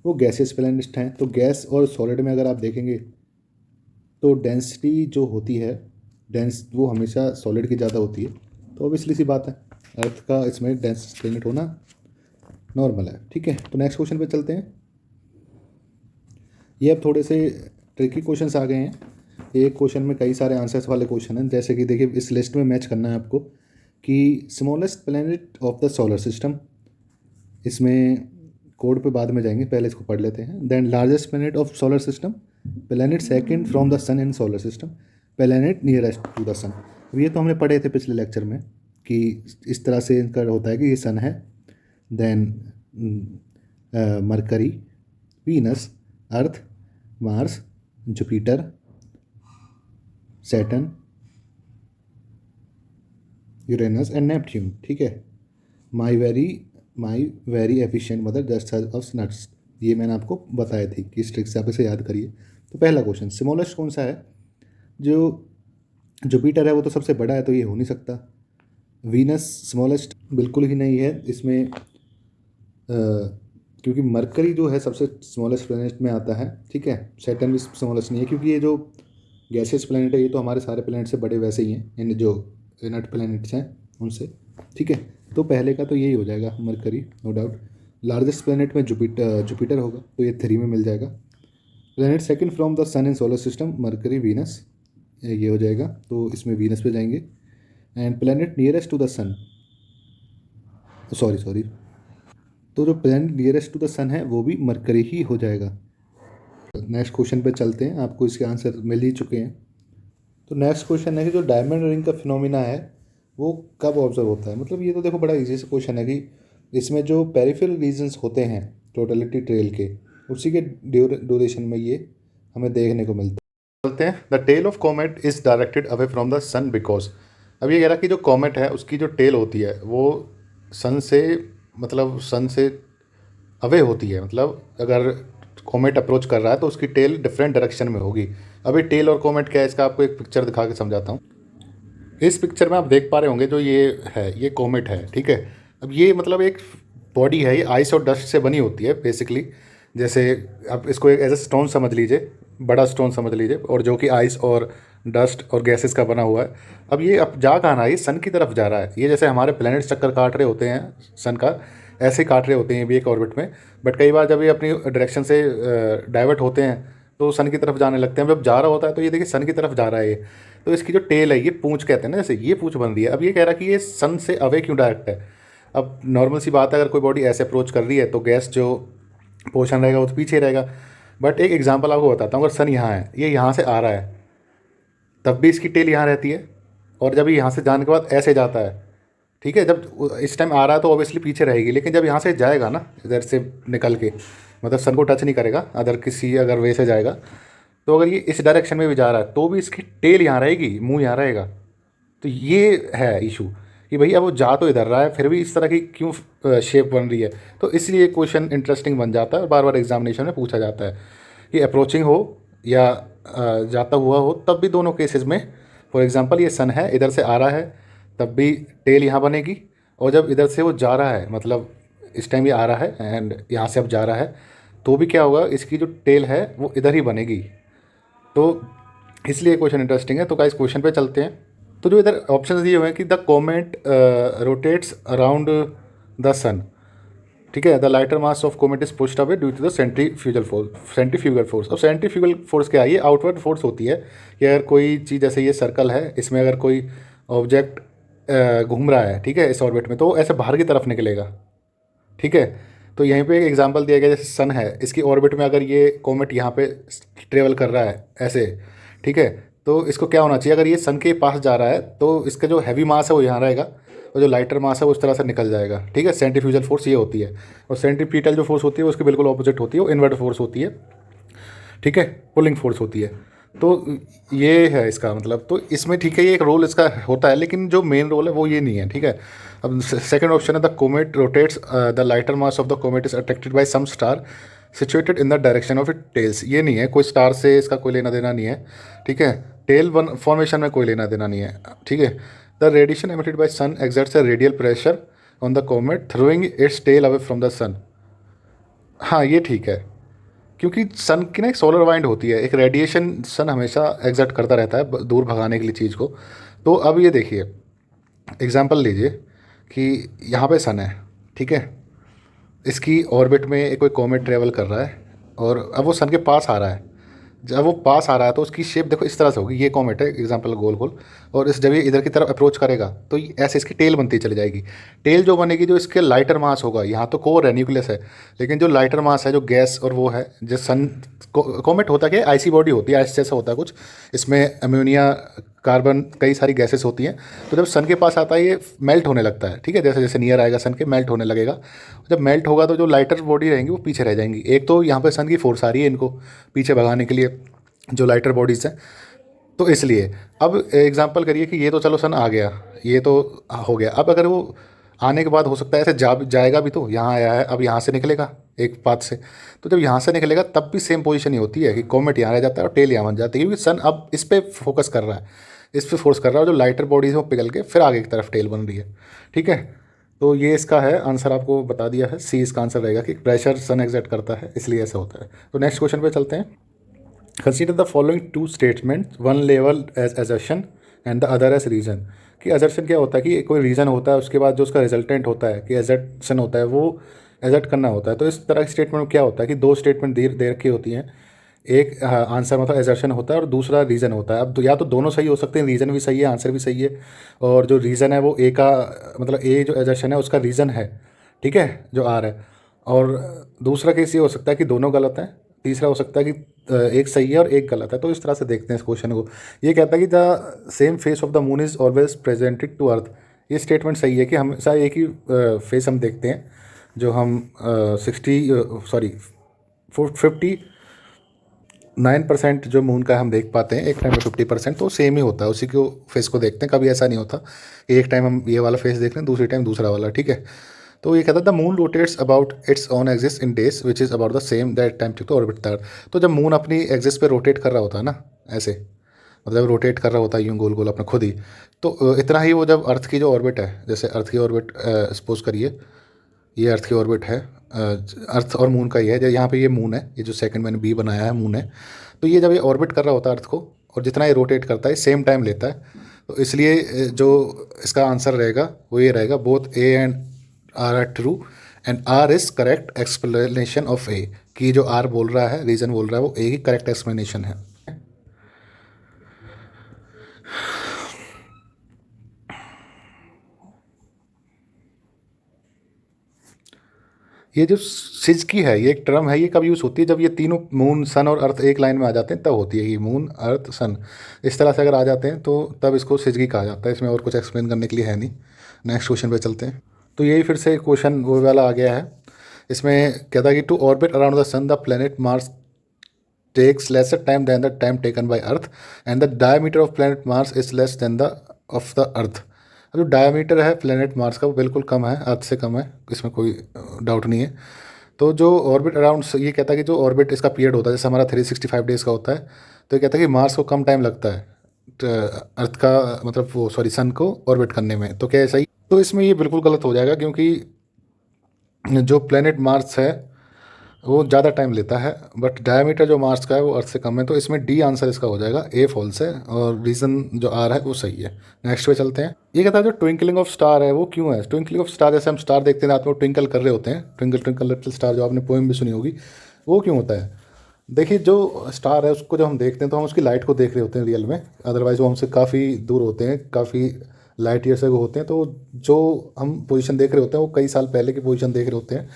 वो गैसियस प्लैनेट हैं। तो गैस और सॉलिड में अगर आप देखेंगे तो डेंसिटी जो होती है डेंस, वो हमेशा सॉलिड की ज़्यादा होती है। तो ऑब्वियसली सी बात है अर्थ का इसमें डेंस प्लैनेट होना नॉर्मल है, ठीक है। तो नेक्स्ट क्वेश्चन पे चलते हैं। ये अब थोड़े से ट्रिकी क्वेश्चंस आ गए हैं। एक क्वेश्चन में कई सारे आंसर्स वाले क्वेश्चन हैं, जैसे कि देखिए इस लिस्ट में मैच करना है आपको कि smallest planet of the solar system, इसमें कोड पे बाद में जाएंगे, पहले इसको पढ़ लेते हैं। Then largest planet of solar system, planet second from the sun in solar system, planet nearest to the sun. अब ये तो हमने पढ़े थे पिछले लेक्चर में कि इस तरह से इनका होता है कि ये सन है, then Mercury, Venus, Earth, Mars, Jupiter, Saturn, Uranus and Neptune, ठीक है। My very efficient mother just of nuts, ये मैंने आपको बताया थी कि इस ट्रिक से आप इसे याद करिए। तो पहला क्वेश्चन, स्मॉलेस्ट कौन सा है? जो जुपिटर है वो तो सबसे बड़ा है, तो ये हो नहीं सकता। वीनस स्मॉलेस्ट बिल्कुल ही नहीं है इसमें, क्योंकि मरकरी जो है सबसे स्मॉलेस्ट प्लेनेट में आता है, ठीक है। सैटर्न भी स्मॉलेस्ट नहीं है, क्योंकि ये जो गैसेस प्लेनेट है ये तो हमारे सारे प्लेनेट से बड़े वैसे ही हैं, इन जो इनर्ट प्लेनेट्स हैं उनसे, ठीक है। तो पहले का तो यही हो जाएगा Mercury, no doubt. Largest planet में जुपिटर होगा, तो ये 3 में मिल जाएगा। Planet second from the sun in solar system, Mercury, Venus, ये हो जाएगा, तो इसमें वीनस पे जाएंगे। And planet nearest to the sun, sorry, तो जो planet nearest to the sun है वो भी मरकरी ही हो जाएगा। नेक्स्ट क्वेश्चन पे चलते हैं, आपको इसके आंसर मिल ही चुके हैं। तो नेक्स्ट क्वेश्चन है कि जो डायमंड रिंग का फिनोमिना है वो कब ऑब्जर्व होता है? मतलब ये तो देखो बड़ा इजी सा क्वेश्चन है कि इसमें जो पेरिफेरल रीजन्स होते हैं टोटलिटी ट्रेल के, उसी के ड्यूरेशन में ये हमें देखने को मिलता है। बोलते हैं the tail of comet is directed away from the sun because. अब ये कह रहा कि जो कॉमेट है उसकी जो टेल होती है वो सन से सन से अवे होती है। मतलब अगर कॉमेट अप्रोच कर रहा है तो उसकी टेल डिफरेंट डायरेक्शन में होगी। अभी टेल और कॉमेट क्या है इसका आपको एक पिक्चर दिखा के समझाता हूँ। इस पिक्चर में आप देख पा रहे होंगे जो ये है ये कॉमेट है, ठीक है। अब ये एक बॉडी है, ये आइस और डस्ट से बनी होती है बेसिकली। जैसे आप इसको एक एज ए स्टोन समझ लीजिए, बड़ा स्टोन समझ लीजिए, और जो कि आइस और डस्ट और गैसेस का बना हुआ है। अब ये अब जा कहाँ रहा है, ये सन की तरफ जा रहा है। ये जैसे हमारे प्लैनेट चक्कर काट रहे होते हैं सन का, ऐसे ही काट रहे होते हैं ये भी एक ऑर्बिट में। बट कई बार जब ये अपनी डायरेक्शन से डाइवर्ट होते हैं तो सन की तरफ जाने लगते हैं। जब जा रहा होता है तो ये देखिए सन की तरफ जा रहा है ये। तो इसकी जो टेल है, ये पूंछ कहते हैं ना, जैसे ये पूंछ बन रही है। अब ये कह रहा है कि ये सन से अवे क्यों डायरेक्ट है। अब नॉर्मल सी बात है, अगर कोई बॉडी ऐसे अप्रोच कर रही है तो गैस जो पोर्शन रहेगा वो तो पीछे रहेगा। बट एक एग्जांपल आपको बताता हूँ, अगर सन यहाँ है, ये यहाँ से आ रहा है, तब भी इसकी टेल यहाँ रहती है। और जब ये यहाँ से जाने के बाद ऐसे जाता है, ठीक है, जब इस टाइम आ रहा है तो ऑब्वियसली पीछे रहेगी। लेकिन जब यहाँ से जाएगा ना, इधर से निकल के, मतलब सन को टच नहीं करेगा, अगर वे से जाएगा, तो अगर ये इस डायरेक्शन में भी जा रहा है तो भी इसकी टेल यहाँ रहेगी, मुंह यहाँ रहेगा। तो ये है इशू कि भाई अब वो जा तो इधर रहा है, फिर भी इस तरह की क्यों शेप बन रही है। तो इसलिए क्वेश्चन इंटरेस्टिंग बन जाता है और बार बार एग्जामिनेशन में पूछा जाता है कि अप्रोचिंग हो या जाता हुआ हो, तब भी दोनों केसेस में, फॉर एग्जांपल ये सन है, इधर से आ रहा है, तब भी टेल यहाँ बनेगी। और जब इधर से वो जा रहा है, मतलब इस टाइम ये आ रहा है एंड यहाँ से अब जा रहा है, तो भी क्या होगा, इसकी जो टेल है वो इधर ही बनेगी। तो इसलिए क्वेश्चन इंटरेस्टिंग है। तो गाइस क्वेश्चन पे चलते हैं। तो जो इधर ऑप्शन दिए हुए हैं कि the comet rotates around the sun, ठीक है, the lighter mass of comet is pushed away due to the centrifugal force. अब सेंट्रीफ्यूगल फोर्स क्या है, ये आउटवर्ड फोर्स होती है कि अगर कोई चीज़, जैसे ये सर्कल है, इसमें अगर कोई ऑब्जेक्ट घूम रहा है, ठीक है, इस ऑर्बिट में, तो ऐसे बाहर की तरफ निकलेगा, ठीक है। तो यहीं पे एक एग्जांपल दिया गया, जैसे सन है, इसकी ऑर्बिट में अगर ये कॉमेट यहाँ पे ट्रेवल कर रहा है ऐसे, ठीक है, तो इसको क्या होना चाहिए, अगर ये सन के पास जा रहा है तो इसका जो हैवी मास है वो यहाँ रहेगा और जो लाइटर मास है वो उस तरह से निकल जाएगा, ठीक है। सेंट्रीफ्यूगल फोर्स ये होती है। और सेंट्रीपिटल जो फोर्स होती है उसके बिल्कुल ऑपोजिट होती है, वो इनवर्ट फोर्स होती है, ठीक है, पुलिंग फोर्स होती है। तो ये है इसका मतलब। तो इसमें ठीक है, ये एक रोल इसका होता है, लेकिन जो मेन रोल है वो ये नहीं है, ठीक है। अब सेकंड ऑप्शन है the comet rotates, the lighter mass of the comet is attracted by some star situated in the direction of it tails. ये नहीं है, कोई स्टार से इसका कोई लेना देना नहीं है, ठीक है। टेल वन फॉर्मेशन में कोई लेना देना नहीं है, ठीक है। The radiation emitted by sun exerts a radial pressure on the comet throwing its tail away from the sun. हाँ, ये ठीक है, क्योंकि सन की ना एक सोलर वाइंड होती है, एक रेडिएशन सन हमेशा एग्जर्ट करता रहता है दूर भगाने के लिए चीज़ को। तो अब ये देखिए, एग्जांपल लीजिए कि यहाँ पे सन है, ठीक है, इसकी ऑर्बिट में एक कोई कॉमेट ट्रेवल कर रहा है और अब वो सन के पास आ रहा है। जब वो पास आ रहा है तो उसकी शेप देखो इस तरह से होगी, ये कॉमेट है एग्जांपल गोल गोल, और जब ये इधर की तरफ अप्रोच करेगा तो ऐसे इसकी टेल बनती चली जाएगी। टेल जो बनेगी, जो इसके लाइटर मास होगा, यहाँ तो कोर है, न्यूक्लियस है, लेकिन जो लाइटर मास है, जो गैस और वो है, जो सन कॉमेट होता है, आईसी बॉडी होती है, आइस जैसा होता है कुछ, इसमें अमोनिया, कार्बन, कई सारी गैसेस होती हैं। तो जब सन के पास आता है ये मेल्ट होने लगता है, ठीक है, जैसे जैसे नियर आएगा सन के मेल्ट होने लगेगा। जब मेल्ट होगा तो जो लाइटर बॉडी रहेंगी वो पीछे रह जाएंगी। एक तो यहाँ पे सन की फोर्स आ रही है इनको पीछे भगाने के लिए, जो लाइटर बॉडीज़ हैं, तो इसलिए। अब एग्जांपल करिए कि ये तो चलो सन आ गया, ये तो हो गया। अब अगर वो आने के बाद हो सकता है ऐसे जाएगा भी, तो यहाँ आया है, अब यहाँ से निकलेगा एक पाथ से, तो जब यहाँ से निकलेगा तब भी सेम पोजीशन ही होती है कि कॉमेट यहाँ रह जाता है और टेल यहाँ बन जाती है, क्योंकि सन अब इस पर फोकस कर रहा है, इस पर फोर्स कर रहा है, जो लाइटर बॉडीज है वो पिघल के फिर आगे की तरफ टेल बन रही है, ठीक है। तो ये इसका है आंसर, आपको बता दिया है, सी इसका आंसर रहेगा कि प्रेशर सन एग्जर्ट करता है इसलिए ऐसा होता है। तो नेक्स्ट क्वेश्चन पे चलते हैं। Consider the following two statement, one level as assertion and the other as reason. कि असर्शन क्या होता है कि कोई रीज़न होता है, उसके बाद जो उसका रिजल्टेंट होता है कि एजर्शन होता है, वो एजर्ट करना होता है। तो इस तरह के स्टेटमेंट में क्या होता है कि दो स्टेटमेंट दे रखी होती हैं, एक आंसर मतलब एजर्शन होता है और दूसरा रीज़न होता है। अब या तो दोनों सही हो सकते हैं, रीज़न भी सही है, आंसर भी सही है, और जो रीज़न है वो ए का मतलब ए जो एजर्शन है उसका रीज़न है, ठीक है, जो आर है। और दूसरा केस ये हो सकता है कि दोनों गलत हैं, तीसरा हो सकता है कि एक सही है और एक गलत है। तो इस तरह से देखते हैं इस क्वेश्चन को। ये कहता है कि the same face of the moon is always presented to earth. ये स्टेटमेंट सही है कि हमेशा एक ही फेस हम देखते हैं, जो हम 50 9% जो मून का हम देख पाते हैं, एक टाइम में 50%, तो सेम ही होता है, उसी को फेस को देखते हैं। कभी ऐसा नहीं होता कि एक टाइम हम ये वाला फेस देख रहे हैं, दूसरी टाइम दूसरा वाला, ठीक है। तो ये कहता था moon rotates about its own axis in days which is about the same that time to orbit the earth. तो जब मून अपनी एक्सिस पे रोटेट कर रहा होता है ना, ऐसे मतलब रोटेट कर रहा होता है यूं गोल गोल अपना खुद ही, तो इतना ही वो जब अर्थ की जो ऑर्बिट है, जैसे अर्थ की ऑर्बिट सपोज करिए ये अर्थ की ऑर्बिट है, अर्थ और मून का ही है, यहाँ पे ये मून है, ये जो सेकंड मैंने बी बनाया है मून है। तो ये जब ये ऑर्बिट कर रहा होता है अर्थ को, और जितना ये रोटेट करता है सेम टाइम लेता है, तो इसलिए जो इसका आंसर रहेगा वो ये रहेगा, both A and R are true and R is correct explanation of A. कि जो आर बोल रहा है, रीज़न बोल रहा है, वो ए की करेक्ट एक्सप्लेनेशन है। ये जो सिजकी है, ये एक टर्म है, ये कब यूज़ होती है, जब ये तीनों मून सन और अर्थ एक लाइन में आ जाते हैं तब होती है। ये मून अर्थ सन इस तरह से अगर आ जाते हैं तो तब इसको सिजकी कहा जाता है। इसमें और कुछ एक्सप्लेन करने के लिए है नहीं। नेक्स्ट क्वेश्चन पे चलते हैं। तो यही फिर से क्वेश्चन वो वाला आ गया है। इसमें कहता है कि to orbit around the sun the planet Mars takes lesser time than the time taken by earth and the diameter of planet Mars is less than the of the earth. जो diameter है planet Mars का वो बिल्कुल कम है, अर्थ से कम है, इसमें कोई डाउट नहीं है। तो जो ऑर्बिट अराउंड, ये कहता है कि जो ऑर्बिट इसका पीरियड होता है, जैसे हमारा 365 डेज़ का होता है, तो ये कहता है कि मार्स को कम टाइम लगता है अर्थ का, मतलब वो सॉरी सन को ऑर्बिट करने में। तो क्या ऐसा ही? तो इसमें ये बिल्कुल गलत हो जाएगा, क्योंकि जो प्लेनेट मार्स है वो ज़्यादा टाइम लेता है, बट डायमीटर जो मार्स का है वो अर्थ से कम है। तो इसमें डी आंसर इसका हो जाएगा, ए फॉल्स है, और रीज़न जो आर है वो सही है। नेक्स्ट पे चलते हैं। ये कहता है जो ट्विंकलिंग ऑफ स्टार है वो क्यों है। ट्विंकलिंग ऑफ स्टार, जैसे हम स्टार देखते हैं रात में ट्विंकल कर रहे होते हैं, ट्विंकल ट्विंकल लिटिल स्टार, जो आपने पोएम भी सुनी होगी, वो क्यों होता है। देखिए जो स्टार है उसको जब हम देखते हैं तो हम उसकी लाइट को देख रहे होते हैं रियल में, अदरवाइज वो हमसे काफ़ी दूर होते हैं, काफ़ी लाइट ईयर से वो होते हैं। तो जो हम पोजीशन देख रहे होते हैं वो कई साल पहले की पोजीशन देख रहे होते हैं।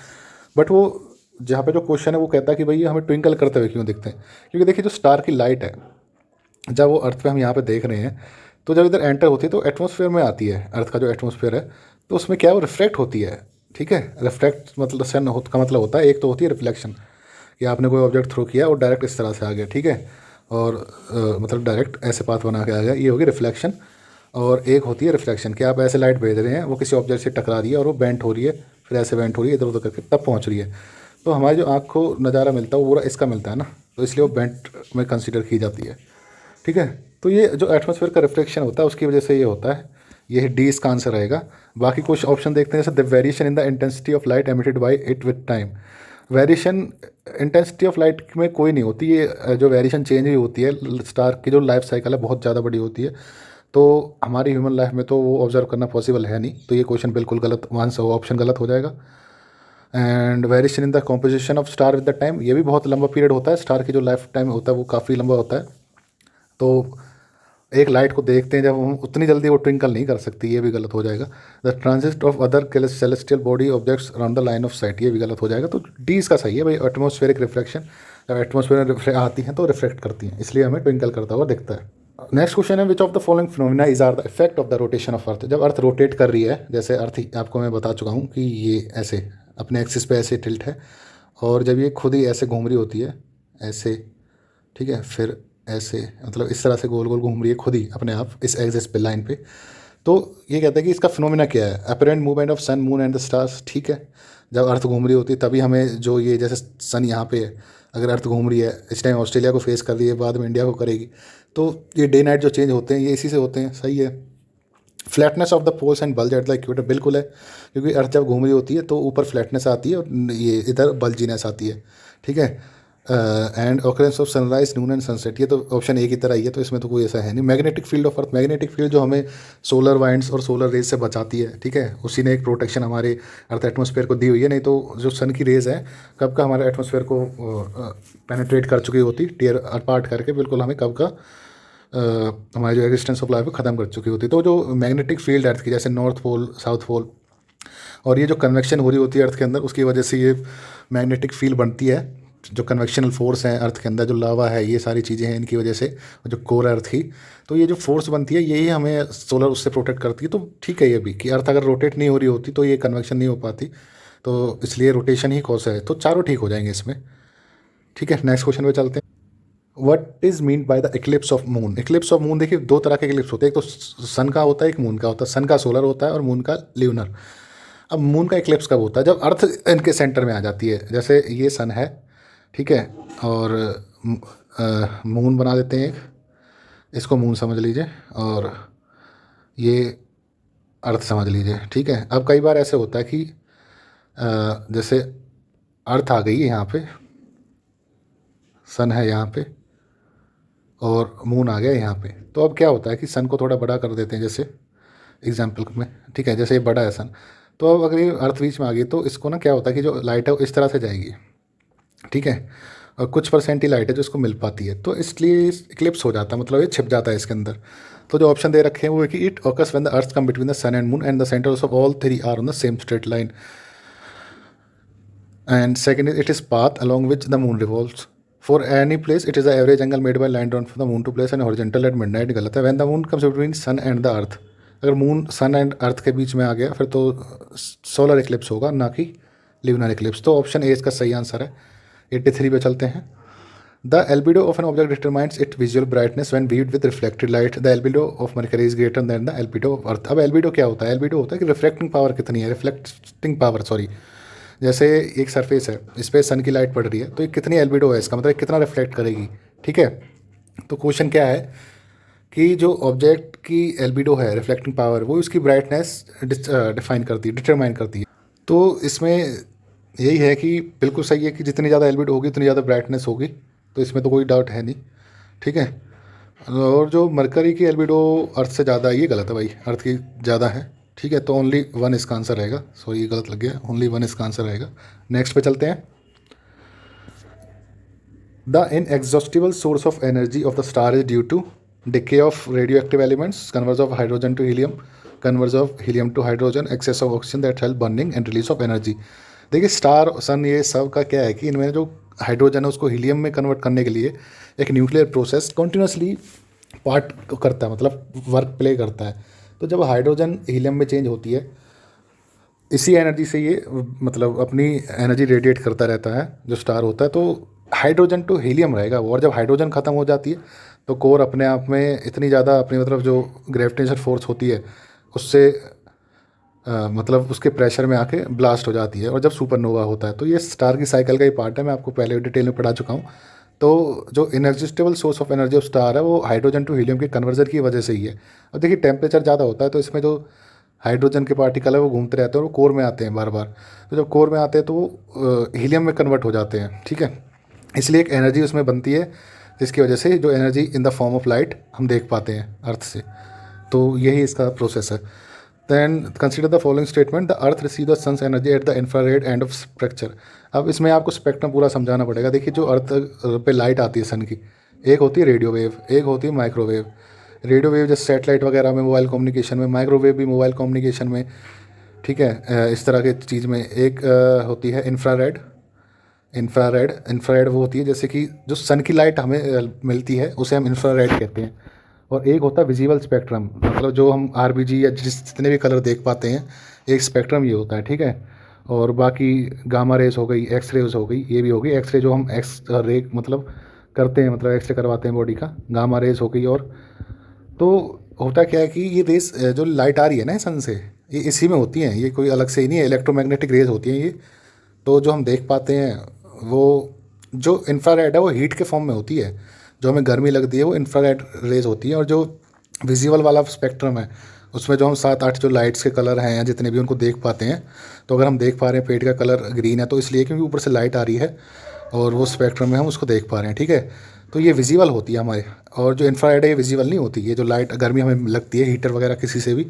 बट वो जहाँ पे जो क्वेश्चन है वो कहता है कि भैया हमें ट्विंकल करते हुए क्यों दिखते हैं, क्योंकि देखिए जो स्टार की लाइट है जब वो अर्थ पे हम यहाँ पे देख रहे हैं, तो जब इधर एंटर होती है तो एटमॉस्फेयर में आती है, अर्थ का जो एटमॉस्फेयर है, तो उसमें क्या है वो रिफ्लेक्ट होती है। ठीक है, रिफ्लेक्ट मतलब सन का मतलब होता है, एक तो होती है रिफ्लेक्शन कि आपने कोई ऑब्जेक्ट थ्रो किया और डायरेक्ट इस तरह से आ गया, ठीक है, और मतलब डायरेक्ट ऐसे पाथ बना के आ गया, ये होगी रिफ्लेक्शन। और एक होती है रिफ्लेक्शन कि आप ऐसे लाइट भेज रहे हैं, वो किसी ऑब्जेक्ट से टकरा रही है और वो बेंट हो रही है, फिर ऐसे बेंट हो रही है इधर उधर करके तब पहुंच रही है। तो हमारी जो आँख को नज़ारा मिलता है वो पूरा इसका मिलता है ना, तो इसलिए वो बेंट में कंसिडर की जाती है। ठीक है, तो ये जो एटमॉस्फेयर का रिफ्लेक्शन होता है उसकी वजह से ये होता है। ये डी इसका आंसर रहेगा। बाकी कुछ ऑप्शन देखते हैं, जैसे the variation in the intensity of light emitted by it with time. Variation intensity of light में कोई नहीं होती, ये जो वेरिएशन चेंज ही होती है। स्टार की जो लाइफ साइकिल है बहुत ज़्यादा बड़ी होती है, तो हमारी ह्यूमन लाइफ में तो वो ऑब्जर्व करना पॉसिबल है नहीं। तो ये क्वेश्चन बिल्कुल गलत, आंसर ऑप्शन गलत हो जाएगा। And variation in the composition of star with the time, ये भी बहुत लंबा पीरियड होता है, स्टार की जो लाइफ टाइम होता है वो काफ़ी लंबा होता है। तो एक लाइट को देखते हैं जब हम, उतनी जल्दी वो ट्विंकल नहीं कर सकती, ये भी गलत हो जाएगा। The transit of other celestial body objects around the line of site, ये भी गलत हो जाएगा। तो डी इसका सही है भाई, एटमॉस्फेरिक रिफ्लेक्शन, जब एटमॉस्फेयर में आती हैं तो रिफ्लेक्ट करती हैं, इसलिए हमें ट्विंकल करता हुआ दिखता है। नेक्स्ट क्वेश्चन है, which of the following phenomena is are the effect of the rotation of earth. जब अर्थ रोटेट कर रही है, जैसे अर्थ आपको मैं बता चुका हूँ कि ये ऐसे अपने एक्सिस पे ऐसे टिल्ट है, और जब ये खुद ही ऐसे घूम रही होती है ऐसे, ठीक है, फिर ऐसे मतलब इस तरह से गोल गोल घूम रही है खुद ही अपने आप इस एक्सिस पे लाइन पे। तो ये कहता है कि इसका फिनोमिना क्या है, apparent movement of sun moon and the stars. ठीक है, जब अर्थ घूम रही होती है तभी हमें जो ये, जैसे सन यहाँ पे है, अगर अर्थ घूम रही है इस टाइम ऑस्ट्रेलिया को फेस कर रही है, बाद में इंडिया को करेगी, तो ये डे नाइट जो चेंज होते हैं ये इसी से होते हैं। सही है। Flatness of the poles and bulge at the equator, बिल्कुल है, क्योंकि अर्थ जब घूम रही होती है तो ऊपर फ्लैटनेस आती है और ये इधर बल्जीनेस आती है। ठीक है, and occurrence of sunrise Noon and sunset, ये तो ऑप्शन ए की तरह ही है, तो इसमें तो कोई ऐसा है नहीं। Magnetic field of earth, magnetic field जो हमें सोलर वाइंड्स और सोलर रेज से बचाती है, ठीक है, उसी ने एक प्रोटेक्शन हमारे अर्थ एटमॉस्फेयर को दी हुई है। नहीं तो जो सन की रेज है कब का हमारे एटमॉस्फेयर को पेनिट्रेट कर चुकी होती, टीयर अपार्ट करके बिल्कुल हमें कब का हमारी जो एग्जिस्टेंस ऑफ लाइफ को ख़त्म कर चुकी होती। तो जो मैग्नेटिक फील्ड अर्थ की, जैसे नॉर्थ पोल साउथ पोल, और ये जो कन्वेक्शन हो रही होती है अर्थ के अंदर, उसकी वजह से ये मैग्नेटिक फील्ड बनती है। जो कन्वेक्शनल फोर्स है अर्थ के अंदर, जो लावा है, ये सारी चीज़ें हैं, इनकी वजह से जो कोर है अर्थ की, तो ये जो फोर्स बनती है यही हमें सोलर उससे प्रोटेक्ट करती है। तो ठीक है ये भी कि अर्थ अगर रोटेट नहीं हो रही होती तो ये कन्वेक्शन नहीं हो पाती, तो इसलिए रोटेशन ही कॉज है। तो चारों ठीक हो जाएंगे इसमें। ठीक है, नेक्स्ट क्वेश्चन पे चलते हैं। What is mean by the Eclipse of moon. Eclipse of moon देखिए दो तरह के इक्लिप्स होते हैं, एक तो सन का होता है, एक मून का होता है। सन का सोलर होता है और मून का ल्यूनर। अब मून का इक्लिप्स कब होता है, जब अर्थ इनके सेंटर में आ जाती है। जैसे ये सन है, ठीक है, और मून बना देते हैं एक, इसको मून समझ लीजिए, और ये अर्थ समझ लीजिए, ठीक है। अब कई बार ऐसे होता है कि जैसे अर्थ आ गई है यहाँ पे, सन है यहाँ पे, और मून आ गया यहाँ पे। तो अब क्या होता है कि सन को थोड़ा बड़ा कर देते हैं, जैसे एग्जाम्पल में, ठीक है, जैसे ये बड़ा है सन। तो अब अगर ये अर्थ बीच में आ गई तो इसको ना क्या होता है कि जो लाइट है वो इस तरह से जाएगी, ठीक है, और कुछ परसेंट ही लाइट है जो इसको मिल पाती है, तो इसलिए इक्लिप्स हो जाता है, मतलब ये छिप जाता है इसके अंदर। तो जो ऑप्शन दे रखे हैं वो है कि it occurs when the earth come between the sun and moon and the centres of all three are on the same straight line, and second is it is path along which the moon revolves. For any place it is the average angle made by line drawn from the moon to place an horizontal at midnight. गलत है। when the moon comes between sun and the earth, अगर moon sun and अर्थ के बीच में आ गया फिर तो solar Eclipse होगा, ना कि ल्यूनर इक्लिप्स। तो ऑप्शन ए इसका सही आंसर है। 83 पे चलते हैं। The albedo of an object determines it visual brightness when viewed with reflected light. The albedo of Mercury is greater than the albedo of Earth. अब एल्बिडो क्या होता है? एल्बिडो होता है कि रिफ्लेक्टिंग पावर कितनी है, रिफ्लेक्टिंग पावर, सॉरी। जैसे एक सरफेस है, इस पर सन की लाइट पड़ रही है, तो ये कितनी एल्बिडो है, इसका मतलब कितना रिफ्लेक्ट करेगी, ठीक है। तो क्वेश्चन क्या है कि जो ऑब्जेक्ट की एल्बिडो है, रिफ्लेक्टिंग पावर, वो उसकी ब्राइटनेस डिफाइन करती है, डिटरमाइन करती है। तो इसमें यही है कि बिल्कुल सही है कि जितनी ज़्यादा एल्बिडो होगी उतनी ज़्यादा ब्राइटनेस होगी, तो इसमें तो कोई डाउट है नहीं, ठीक है। और जो मरकरी की एल्बिडो अर्थ से ज़्यादा है, ये गलत है भाई, अर्थ की ज़्यादा है, ठीक है। तो ओनली वन इसका आंसर रहेगा, सॉरी ये गलत लग गया, ओनली वन इसका आंसर रहेगा। नेक्स्ट पे चलते हैं। The inexhaustible source of energy of the star is due to decay of radioactive elements, conversion of hydrogen to helium, conversion of helium to hydrogen, excess of oxygen that help burning and release of energy. देखिए star, sun, ये सब का क्या है कि इनमें जो hydrogen है उसको हीलियम में कन्वर्ट करने के लिए एक न्यूक्लियर प्रोसेस कॉन्टिन्यूसली पार्ट करता है, मतलब वर्क प्ले करता है। तो जब हाइड्रोजन हीलियम में चेंज होती है, इसी एनर्जी से ये मतलब अपनी एनर्जी रेडिएट करता रहता है जो स्टार होता है। तो हाइड्रोजन टू हीलियम रहेगा वो, और जब हाइड्रोजन ख़त्म हो जाती है तो कोर अपने आप में इतनी ज़्यादा अपनी मतलब जो ग्रेविटेशन फोर्स होती है उससे मतलब उसके प्रेशर में आके ब्लास्ट हो जाती है, और जब सुपरनोवा होता है। तो ये स्टार की साइकिल का ही पार्ट है, मैं आपको पहले डिटेल में पढ़ा चुका हूँ। तो जो inexhaustible source of energy of star है वो हाइड्रोजन टू हीलियम के कन्वर्जन की वजह से ही है। और देखिए टेम्परेचर ज़्यादा होता है तो इसमें जो हाइड्रोजन के पार्टिकल है वो घूमते रहते हैं और वो कोर में आते हैं बार बार। तो जब कोर में आते हैं तो वो हीलियम में कन्वर्ट हो जाते हैं, ठीक है। इसलिए एक एनर्जी उसमें बनती है जिसकी वजह से जो energy in the form of light हम देख पाते हैं अर्थ से। तो यही इसका प्रोसेस है। Then consider the following statement, the earth receive the sun's energy at the infrared end of spectrum. अब इसमें आपको स्पेक्ट्रम पूरा समझाना पड़ेगा। देखिए जो अर्थ पे लाइट आती है सन की, एक होती है रेडियो वेव, एक होती है माइक्रोवेव। रेडियो वेव जैसे सेटेलाइट वगैरह में, मोबाइल कम्युनिकेशन में, माइक्रोवेव भी मोबाइल कम्युनिकेशन में, ठीक है, इस तरह के चीज़ में। एक होती है इंफ्रारेड। इंफ्रारेड वो होती है जैसे कि जो सन की लाइट हमें मिलती है उसे हम इंफ्रारेड कहते हैं। और एक होता है विजिबल स्पेक्ट्रम, मतलब जो हम आरबीजी या जितने भी कलर देख पाते हैं, एक स्पेक्ट्रम ये होता है, ठीक है। और बाकी गामा रेज हो गई, एक्स रेज हो गई, ये भी हो गई एक्स रे जो हम एक्स रे मतलब करते हैं, मतलब एक्स रे करवाते हैं बॉडी का, गामा रेज हो गई। और तो होता क्या है कि ये रेस जो लाइट आ रही है ना सन से, ये इसी में होती हैं, ये कोई अलग से ही नहीं है, इलेक्ट्रोमैग्नेटिक रेज होती हैं ये। तो जो हम देख पाते हैं वो जो इंफ्रारेड है वो हीट के फॉर्म में होती है, जो हमें गर्मी लगती है वो इंफ्रारेड रेज होती है। और जो विजिबल वाला स्पेक्ट्रम है उसमें जो हम 7-8 जो लाइट्स के कलर हैं या जितने भी उनको देख पाते हैं, तो अगर हम देख पा रहे हैं पेट का कलर ग्रीन है तो इसलिए क्योंकि ऊपर से लाइट आ रही है और वो स्पेक्ट्रम में हम उसको देख पा रहे हैं, ठीक है। तो ये विजिबल होती है हमारे। और जो इंफ्रारेड है ये विजिबल नहीं होती, ये जो लाइट गर्मी हमें लगती है हीटर वगैरह किसी से भी,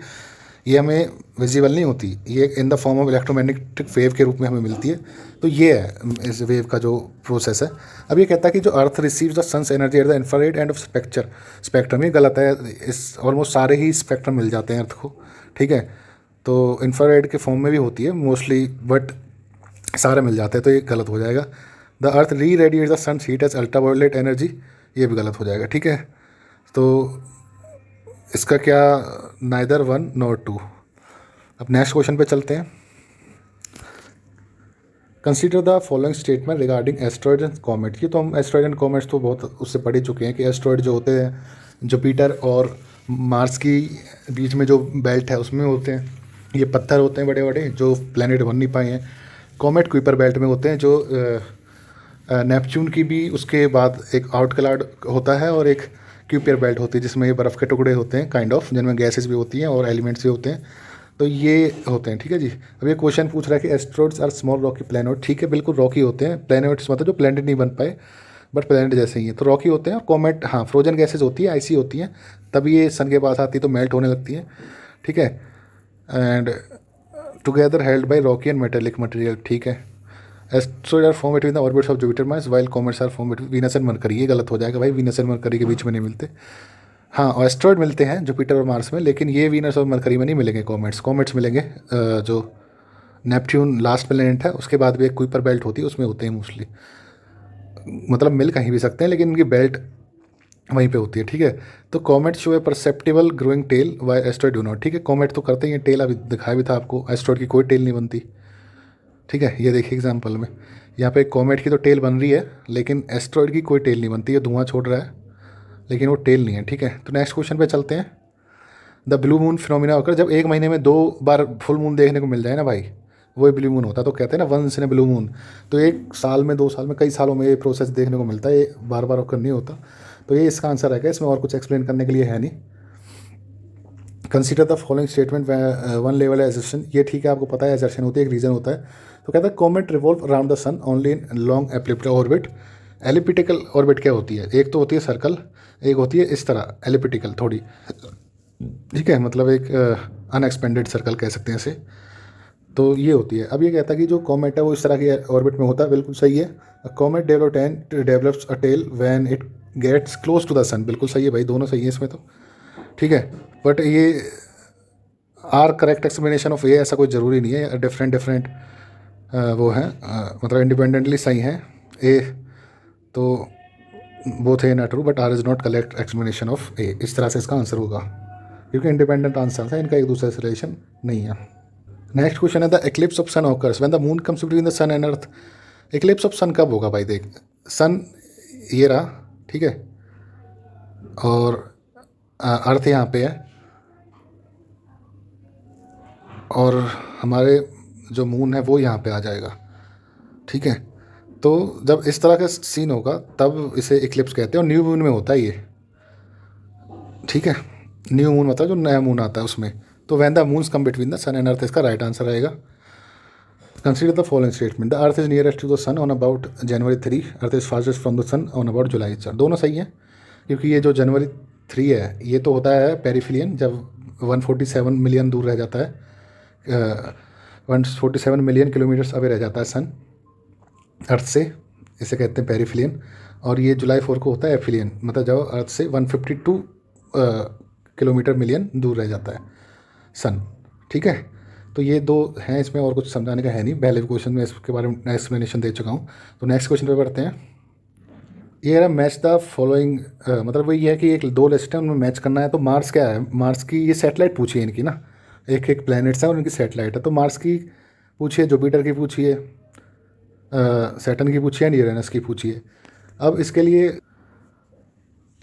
ये हमें विजिबल नहीं होती, ये in the form of electromagnetic wave के रूप में हमें मिलती है। तो ये है इस वेव का जो प्रोसेस है। अब ये कहता है कि जो earth receives the sun's energy at the infrared end of spectrum, ये गलत है। इस ऑलमोस्ट सारे ही स्पेक्ट्रम मिल जाते हैं अर्थ को, ठीक है। तो इंफ्रारेड के फॉर्म में भी होती है मोस्टली, बट सारे मिल जाते हैं, तो ये गलत हो जाएगा। The earth reradiates the sun heat as ultraviolet energy, ये भी गलत हो जाएगा, ठीक है। तो इसका क्या, नाइदर वन नॉर टू। अब नेक्स्ट क्वेश्चन पे चलते हैं। Consider the following statement regarding asteroid and comet. ये तो हम एस्ट्रॉयड एंड कॉमेट्स तो बहुत उससे पढ़ ही चुके हैं कि एस्ट्रॉयड जो होते हैं जुपिटर और मार्स की बीच में जो बेल्ट है उसमें होते हैं, ये पत्थर होते हैं बड़े बड़े जो प्लैनेट बन नहीं पाए हैं। कॉमेट कुइपर बेल्ट में होते हैं जो नेपच्यून की भी उसके बाद एक आउट क्लाउड होता है और एक क्यूपियर बेल्ट होती है जिसमें ये बर्फ़ के टुकड़े होते हैं काइंड ऑफ, जिनमें गैसेस भी होती हैं और एलिमेंट्स भी होते हैं, तो ये होते हैं। ठीक है जी। अब ये क्वेश्चन पूछ रहा है कि asteroids are small rocky planet. ठीक है, बिल्कुल रॉकी होते हैं। प्लैनेट्स मतलब जो प्लैनेट नहीं बन पाए बट प्लैनेट जैसे ही हैं, तो रॉकी होते हैं। और कॉमेट हाँ फ्रोजन गैसेज होती है, आइसी होती हैं, तब ये सन के पास आती है तो मेल्ट होने लगती हैं। ठीक है, and together held by rocky and metallic material. ठीक है, asteroid are form between the orbits of Jupiter Mars while comets are form between Venus and Mercury. ये गलत हो जाएगा भाई, वीनस एंड मरकरी के बीच में नहीं मिलते। हाँ, एस्ट्रॉइड मिलते हैं जुपिटर और मार्स में, लेकिन ये वीनस और मरकरी में नहीं मिलेंगे कॉमेट्स। कॉमेट्स मिलेंगे जो नेपट्यून लास्ट प्लैनेट है उसके बाद भी एक कुइपर बेल्ट होती है उसमें होते हैं मोस्टली, मतलब मिल कहीं भी सकते हैं लेकिन इनकी बेल्ट वहीं पे होती है। ठीक है, तो comet show a perceptible growing tail why asteroid do not. ठीक है, कॉमेट तो करते ही हैं, टेल अभी दिखाया भी था आपको, एस्ट्रॉइड की कोई टेल नहीं बनती। ठीक है, ये देखिए एग्जाम्पल में यहाँ पे कॉमेट की तो टेल बन रही है लेकिन एस्ट्रॉइड की कोई टेल नहीं बनती है, धुआं छोड़ रहा है लेकिन वो टेल नहीं है। ठीक है, तो नेक्स्ट क्वेश्चन पे चलते हैं। द ब्लू मून फिनोमिना होकर जब एक महीने में 2 बार फुल मून देखने को मिल जाए ना भाई, वही ब्लू मून होता है। तो कहते हैं ना once in a blue moon, तो एक साल में 2 साल में कई सालों में ये प्रोसेस देखने को मिलता है, ये बार बार ओकर नहीं होता। तो ये इसका आंसर है, इसमें और कुछ एक्सप्लेन करने के लिए है नहीं। Consider the following statement one level assertion. ये ठीक है, आपको पता है एजर्शन होती है, एक रीजन होता है। तो कहता है comet revolve around the sun only in long elliptical orbit. Elliptical orbit क्या होती है? एक तो होती है सर्कल, एक होती है इस तरह एलिप्टिकल थोड़ी। ठीक है, मतलब एक अनएक्सपेंडेड सर्कल कह सकते हैं इसे, तो ये होती है। अब ये कहता है कि जो कॉमेट है वो इस तरह की ऑर्बिट में होता है, बिल्कुल सही है। Comet develops a tail when it gets close to the sun, बिल्कुल सही है भाई, दोनों सही है इसमें तो। ठीक है, बट ये आर करेक्ट एक्सप्लेनेशन ऑफ ये ऐसा कोई ज़रूरी नहीं है, डिफरेंट डिफरेंट वो हैं, मतलब इंडिपेंडेंटली सही हैं ए, तो बोथ ए ना true but R is not correct explanation of A. इस तरह से इसका आंसर होगा क्योंकि इंडिपेंडेंट आंसर है, इनका एक दूसरे से रिलेशन नहीं है। नेक्स्ट क्वेश्चन है the eclipse of sun occurs when the moon comes between the sun and earth. Eclipse of sun कब होगा भाई? देख, सन ये रहा, ठीक है, और अर्थ यहाँ पे है और हमारे जो मून है वो यहाँ पे आ जाएगा। ठीक है, तो जब इस तरह का सीन होगा तब इसे इक्लिप्स कहते हैं और न्यू मून में होता है ये। ठीक है, न्यू मून मतलब जो नया मून आता है उसमें। तो when the moons come between the sun and earth, इसका राइट आंसर आएगा। Consider the following statement the earth is nearest to the sun on about January 3, earth is fastest from the sun on about July 4। दोनों सही हैं क्योंकि ये जो जनवरी 3 है ये तो होता है पेरिफिलियन, जब 147 मिलियन दूर रह जाता है, 147 मिलियन किलोमीटर्स अवे रह जाता है सन अर्थ से, इसे कहते हैं पेरिफिलियन। और ये जुलाई 4 को होता है एफिलियन, मतलब जब अर्थ से 152 किलोमीटर मिलियन दूर रह जाता है सन। ठीक है, तो ये दो हैं, इसमें और कुछ समझाने का है नहीं, पहले क्वेश्चन में इसके बारे में एक्सप्लेनेशन दे चुका हूँ। तो नेक्स्ट क्वेश्चन पे बढ़ते हैं। ये रहा मैच द फॉलोइंग, मतलब वही है कि एक 2 लिस्ट है उनमें मैच करना है। तो मार्स क्या है? मार्स की ये सैटेलाइट पूछिए इनकी ना, एक एक प्लैनेट्स है और उनकी सैटेलाइट है। तो मार्स की पूछिए, जुपिटर की पूछिए, सैटर्न की पूछिए एंड यूरेनस की पूछिए। अब इसके लिए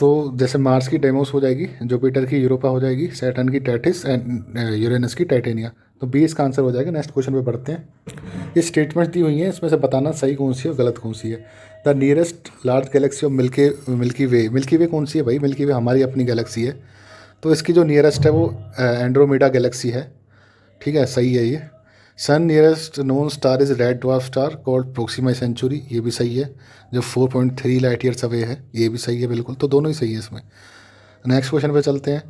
तो जैसे मार्स की डेमोस हो जाएगी, जुपिटर की यूरोपा हो जाएगी, सैटर्न की टैटिस एंड यूरेनस की टाइटेनिया। तो बी इसका आंसर हो जाएगा। नेक्स्ट क्वेश्चन पे बढ़ते हैं। ये स्टेटमेंट्स दी हुई हैं, इसमें से बताना सही कौन सी है और गलत कौन सी है। The nearest large galaxy of Milky Way. Milky Way कौन सी है भाई? मिल्की वे हमारी अपनी गैलेक्सी है, तो इसकी जो नियरेस्ट है वो एंड्रोमेडा गैलेक्सी है। ठीक है, सही है ये। Sun nearest known star is red dwarf star called Proxima Centauri, ये भी सही है, जो 4.3 लाइट ईयर्स अवे है, ये भी सही है बिल्कुल। तो दोनों ही सही है इसमें। नेक्स्ट क्वेश्चन पे चलते हैं।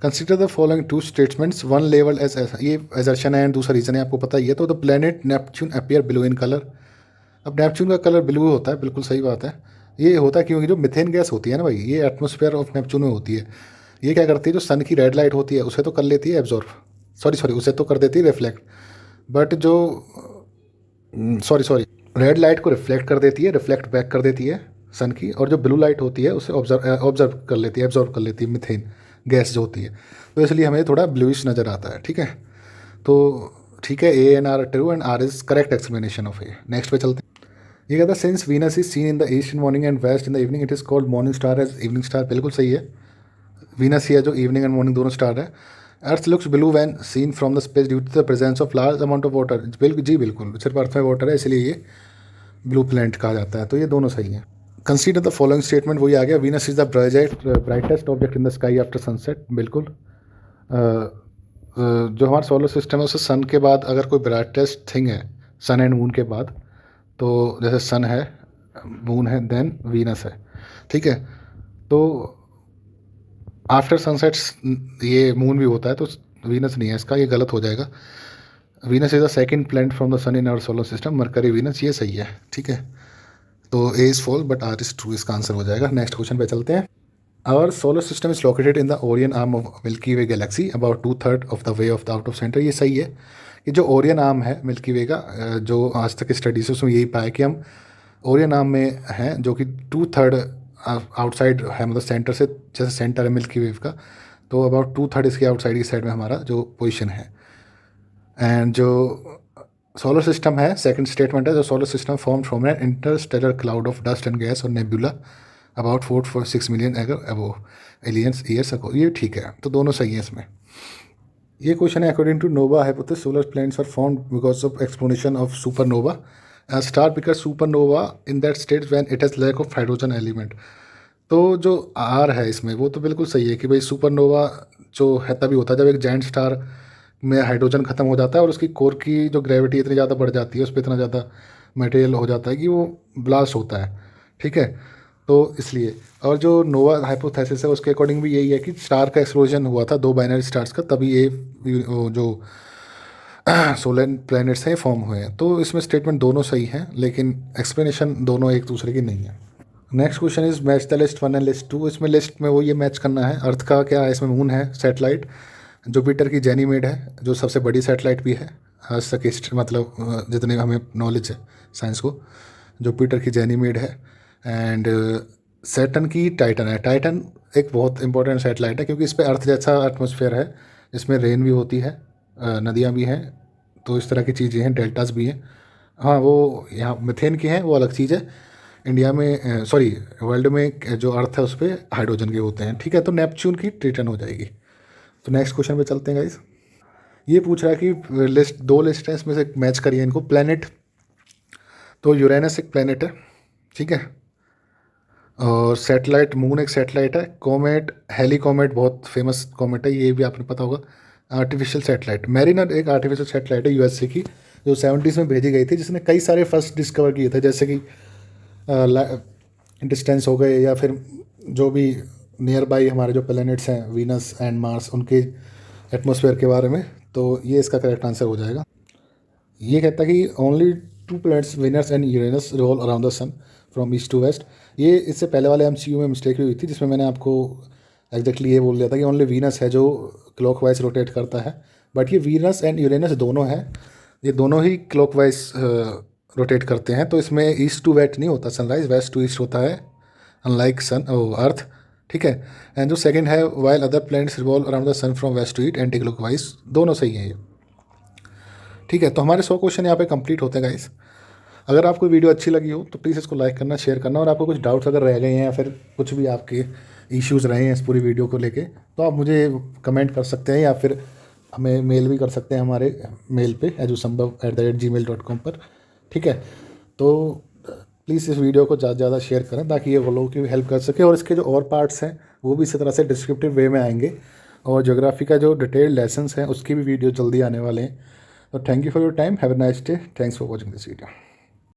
Consider the following 2 statements one level as, ये एजर्शन है एंड दूसरा रीजन है, आपको पता ही है। तो the planet Neptune appear blue in colour. अब नेपच्यून का कलर ब्लू होता है, बिल्कुल सही बात है। ये होता है क्योंकि जो मिथेन गैस होती है ना भाई, ये एटमोसफेयर ऑफ नेपच्यून में होती है। ये क्या करती है, जो सन की रेड लाइट होती है उसे तो कर लेती है एब्जॉर्ब, सॉरी उसे तो कर देती है रिफ्लेक्ट, बट जो सॉरी रेड लाइट को रिफ्लेक्ट कर देती है, रिफ्लेक्ट बैक कर देती है सन की, और जो ब्लू लाइट होती है उसे ऑब्जर्व कर लेती है, एब्जॉर्व कर लेती है मिथेन गैस जो होती है। तो इसलिए हमें थोड़ा ब्लूइश नज़र आता है। ठीक है, तो ठीक है, A and R true and R is correct explanation of A. Next पे चलते हैं। ये कहता है since Venus is seen in the east in morning and west in the evening it is called morning star as evening star. बिल्कुल सही है, Venus ही है जो इवनिंग एंड मॉर्निंग दोनों स्टार है। Earth looks blue when seen from the space due to the presence of large amount of water. बिल्कुल जी, बिल्कुल, सिर्फ अर्थ में वाटर है इसलिए ये ब्लू प्लैनेट कहा जाता है। तो ये दोनों सही हैं। कंसीडर द फॉलोइंग स्टेटमेंट, वही आ गया, Venus is the brightest object in the sky after sunset. बिल्कुल, जो हमारा सोलर सिस्टम है उससे सन के बाद अगर कोई ब्राइटेस्ट थिंग है सन एंड मून के बाद, तो जैसे सन है, मून है, देन वीनस है। ठीक है, तो आफ्टर सनसेट्स ये मून भी होता है, तो वीनस नहीं है इसका, ये गलत हो जाएगा। Venus is the second planet from the sun in our solar system, Mercury Venus, ये सही है। ठीक है, तो A is false but R is true, इसका आंसर हो जाएगा। नेक्स्ट क्वेश्चन पे चलते हैं। Our solar system is located in the Orion arm of Milky Way galaxy about 2/3 of the way of the out of centre. ये सही है कि जो ओरियन आर्म है मिल्की वे का, जो आज तक स्टडीज है उसमें यही पाया कि हम ओरियन आर्म में हैं, जो कि 2/3 आउटसाइड है, मतलब सेंटर से, जैसे सेंटर है मिल्की वेव का, तो अबाउट 2/3 इसके आउटसाइड की साइड में हमारा जो पोजीशन है। एंड जो सोलर सिस्टम है, सेकंड स्टेटमेंट है, जो solar system form from an interstellar cloud of dust and gas और nebula about 4.6 million above aliens years ago. ये ठीक है, तो दोनों सही है इसमें। ये क्वेश्चन है, according to nova hypothesis solar planets are formed because of explosion of supernova. Star because supernova in that state when it has lack of hydrogen element. तो जो आर है इसमें वो तो बिल्कुल सही है कि भाई सुपरनोवा जो है तभी होता है जब एक जायंट स्टार में हाइड्रोजन खत्म हो जाता है और उसकी कोर की जो ग्रेविटी इतनी ज़्यादा बढ़ जाती है, उस पर इतना ज़्यादा मटेरियल हो जाता है कि वो ब्लास्ट होता है। ठीक है, तो इसलिए, और जो नोवा हाइपोथेसिस है उसके अकॉर्डिंग भी यही है कि स्टार का एक्सप्लोजन हुआ था 2 बाइनरी स्टार्स का, तभी ये जो सोलर प्लैनेट्स हैं फॉर्म हुए हैं। तो इसमें स्टेटमेंट दोनों सही हैं, लेकिन एक्सप्लेनेशन दोनों एक दूसरे की नहीं है। Next question is match the list 1 and list 2। इसमें लिस्ट में वो ये मैच करना है, अर्थ का क्या है, इसमें मून है, सैटेलाइट जुपिटर की जेनीमेड है जो सबसे बड़ी सैटेलाइट भी है आज तक मतलब जितने हमें नॉलेज है साइंस को, जुपिटर की जेनीमेड है। एंड सैटर्न की टाइटन है। टाइटन एक बहुत इंपॉर्टेंट सैटेलाइट है क्योंकि इस पर अर्थ जैसा एटमॉस्फेयर है, इसमें रेन भी होती है, नदियाँ भी हैं, तो इस तरह की चीज़ें हैं, डेल्टास भी हैं। हाँ, वो यहाँ मिथेन की हैं, वो अलग चीज़ है। इंडिया में सॉरी वर्ल्ड में जो अर्थ है उस पर हाइड्रोजन के होते हैं। ठीक है, तो नेपच्यून की ट्रिटन हो जाएगी। तो नेक्स्ट क्वेश्चन पे चलते हैं गाइस। ये पूछ रहा है कि लिस्ट 2 लिस्ट है, इसमें से मैच करिए इनको। प्लैनेट, तो यूरेनस एक प्लैनेट है, ठीक है, और सैटेलाइट मून एक सैटेलाइट है। कॉमेट, हेली कॉमेट बहुत फेमस कॉमेट है, ये भी आपने पता होगा। आर्टिफिशियल सैटेलाइट मैरिनर एक आर्टिफिशियल सैटेलाइट है यूएसए की, जो 70s में भेजी गई थी, जिसने कई सारे फर्स्ट डिस्कवर किए थे, जैसे कि डिस्टेंस हो गए या फिर जो भी नियर बाई हमारे जो प्लैनेट्स हैं वीनस एंड मार्स, उनके एटमॉस्फेयर के बारे में। तो ये इसका करेक्ट आंसर हो जाएगा। ये कहता है कि only 2 planets Venus and Uranus revolve around the sun from east to west. ये इससे पहले वाले MCU में मिस्टेक हुई थी, जिसमें मैंने आपको एग्जैक्टली ये बोल दिया था कि ओनली वीनस है जो क्लॉकवाइज रोटेट करता है, बट ये वीनस एंड यूरेनस दोनों हैं, ये दोनों ही क्लॉकवाइज रोटेट करते हैं। तो इसमें ईस्ट टू वेस्ट नहीं होता सनराइज, वेस्ट टू ईस्ट होता है, अनलाइक सन अर्थ। ठीक है, एंड जो सेकंड है while other planets revolve around the sun from west to east anti clockwise, दोनों सही हैं ये। ठीक है, तो हमारे 100 क्वेश्चन यहाँ पे कंप्लीट होते हैं गाइस। अगर आपको वीडियो अच्छी लगी हो तो प्लीज़ इसको लाइक करना, शेयर करना, और आपको कुछ डाउट्स अगर रह गए हैं या फिर कुछ भी आपके इश्यूज़ रहे हैं इस पूरी वीडियो को लेके, तो आप मुझे कमेंट कर सकते हैं या फिर हमें मेल भी कर सकते हैं हमारे मेल पे ajusambhav@gmail.com पर। ठीक है, तो प्लीज़ इस वीडियो को ज़्यादा से ज़्यादा शेयर करें ताकि ये वो लोगों की भी हेल्प कर सके, और इसके जो और पार्ट्स हैं वो भी इसी तरह से डिस्क्रिप्टिव वे में आएंगे, और ज्योग्राफी का जो डिटेल्ड लेसन्स हैं उसकी भी वीडियो जल्दी आने वाले हैं। तो thank you for your time, have a nice day, thanks for watching this video.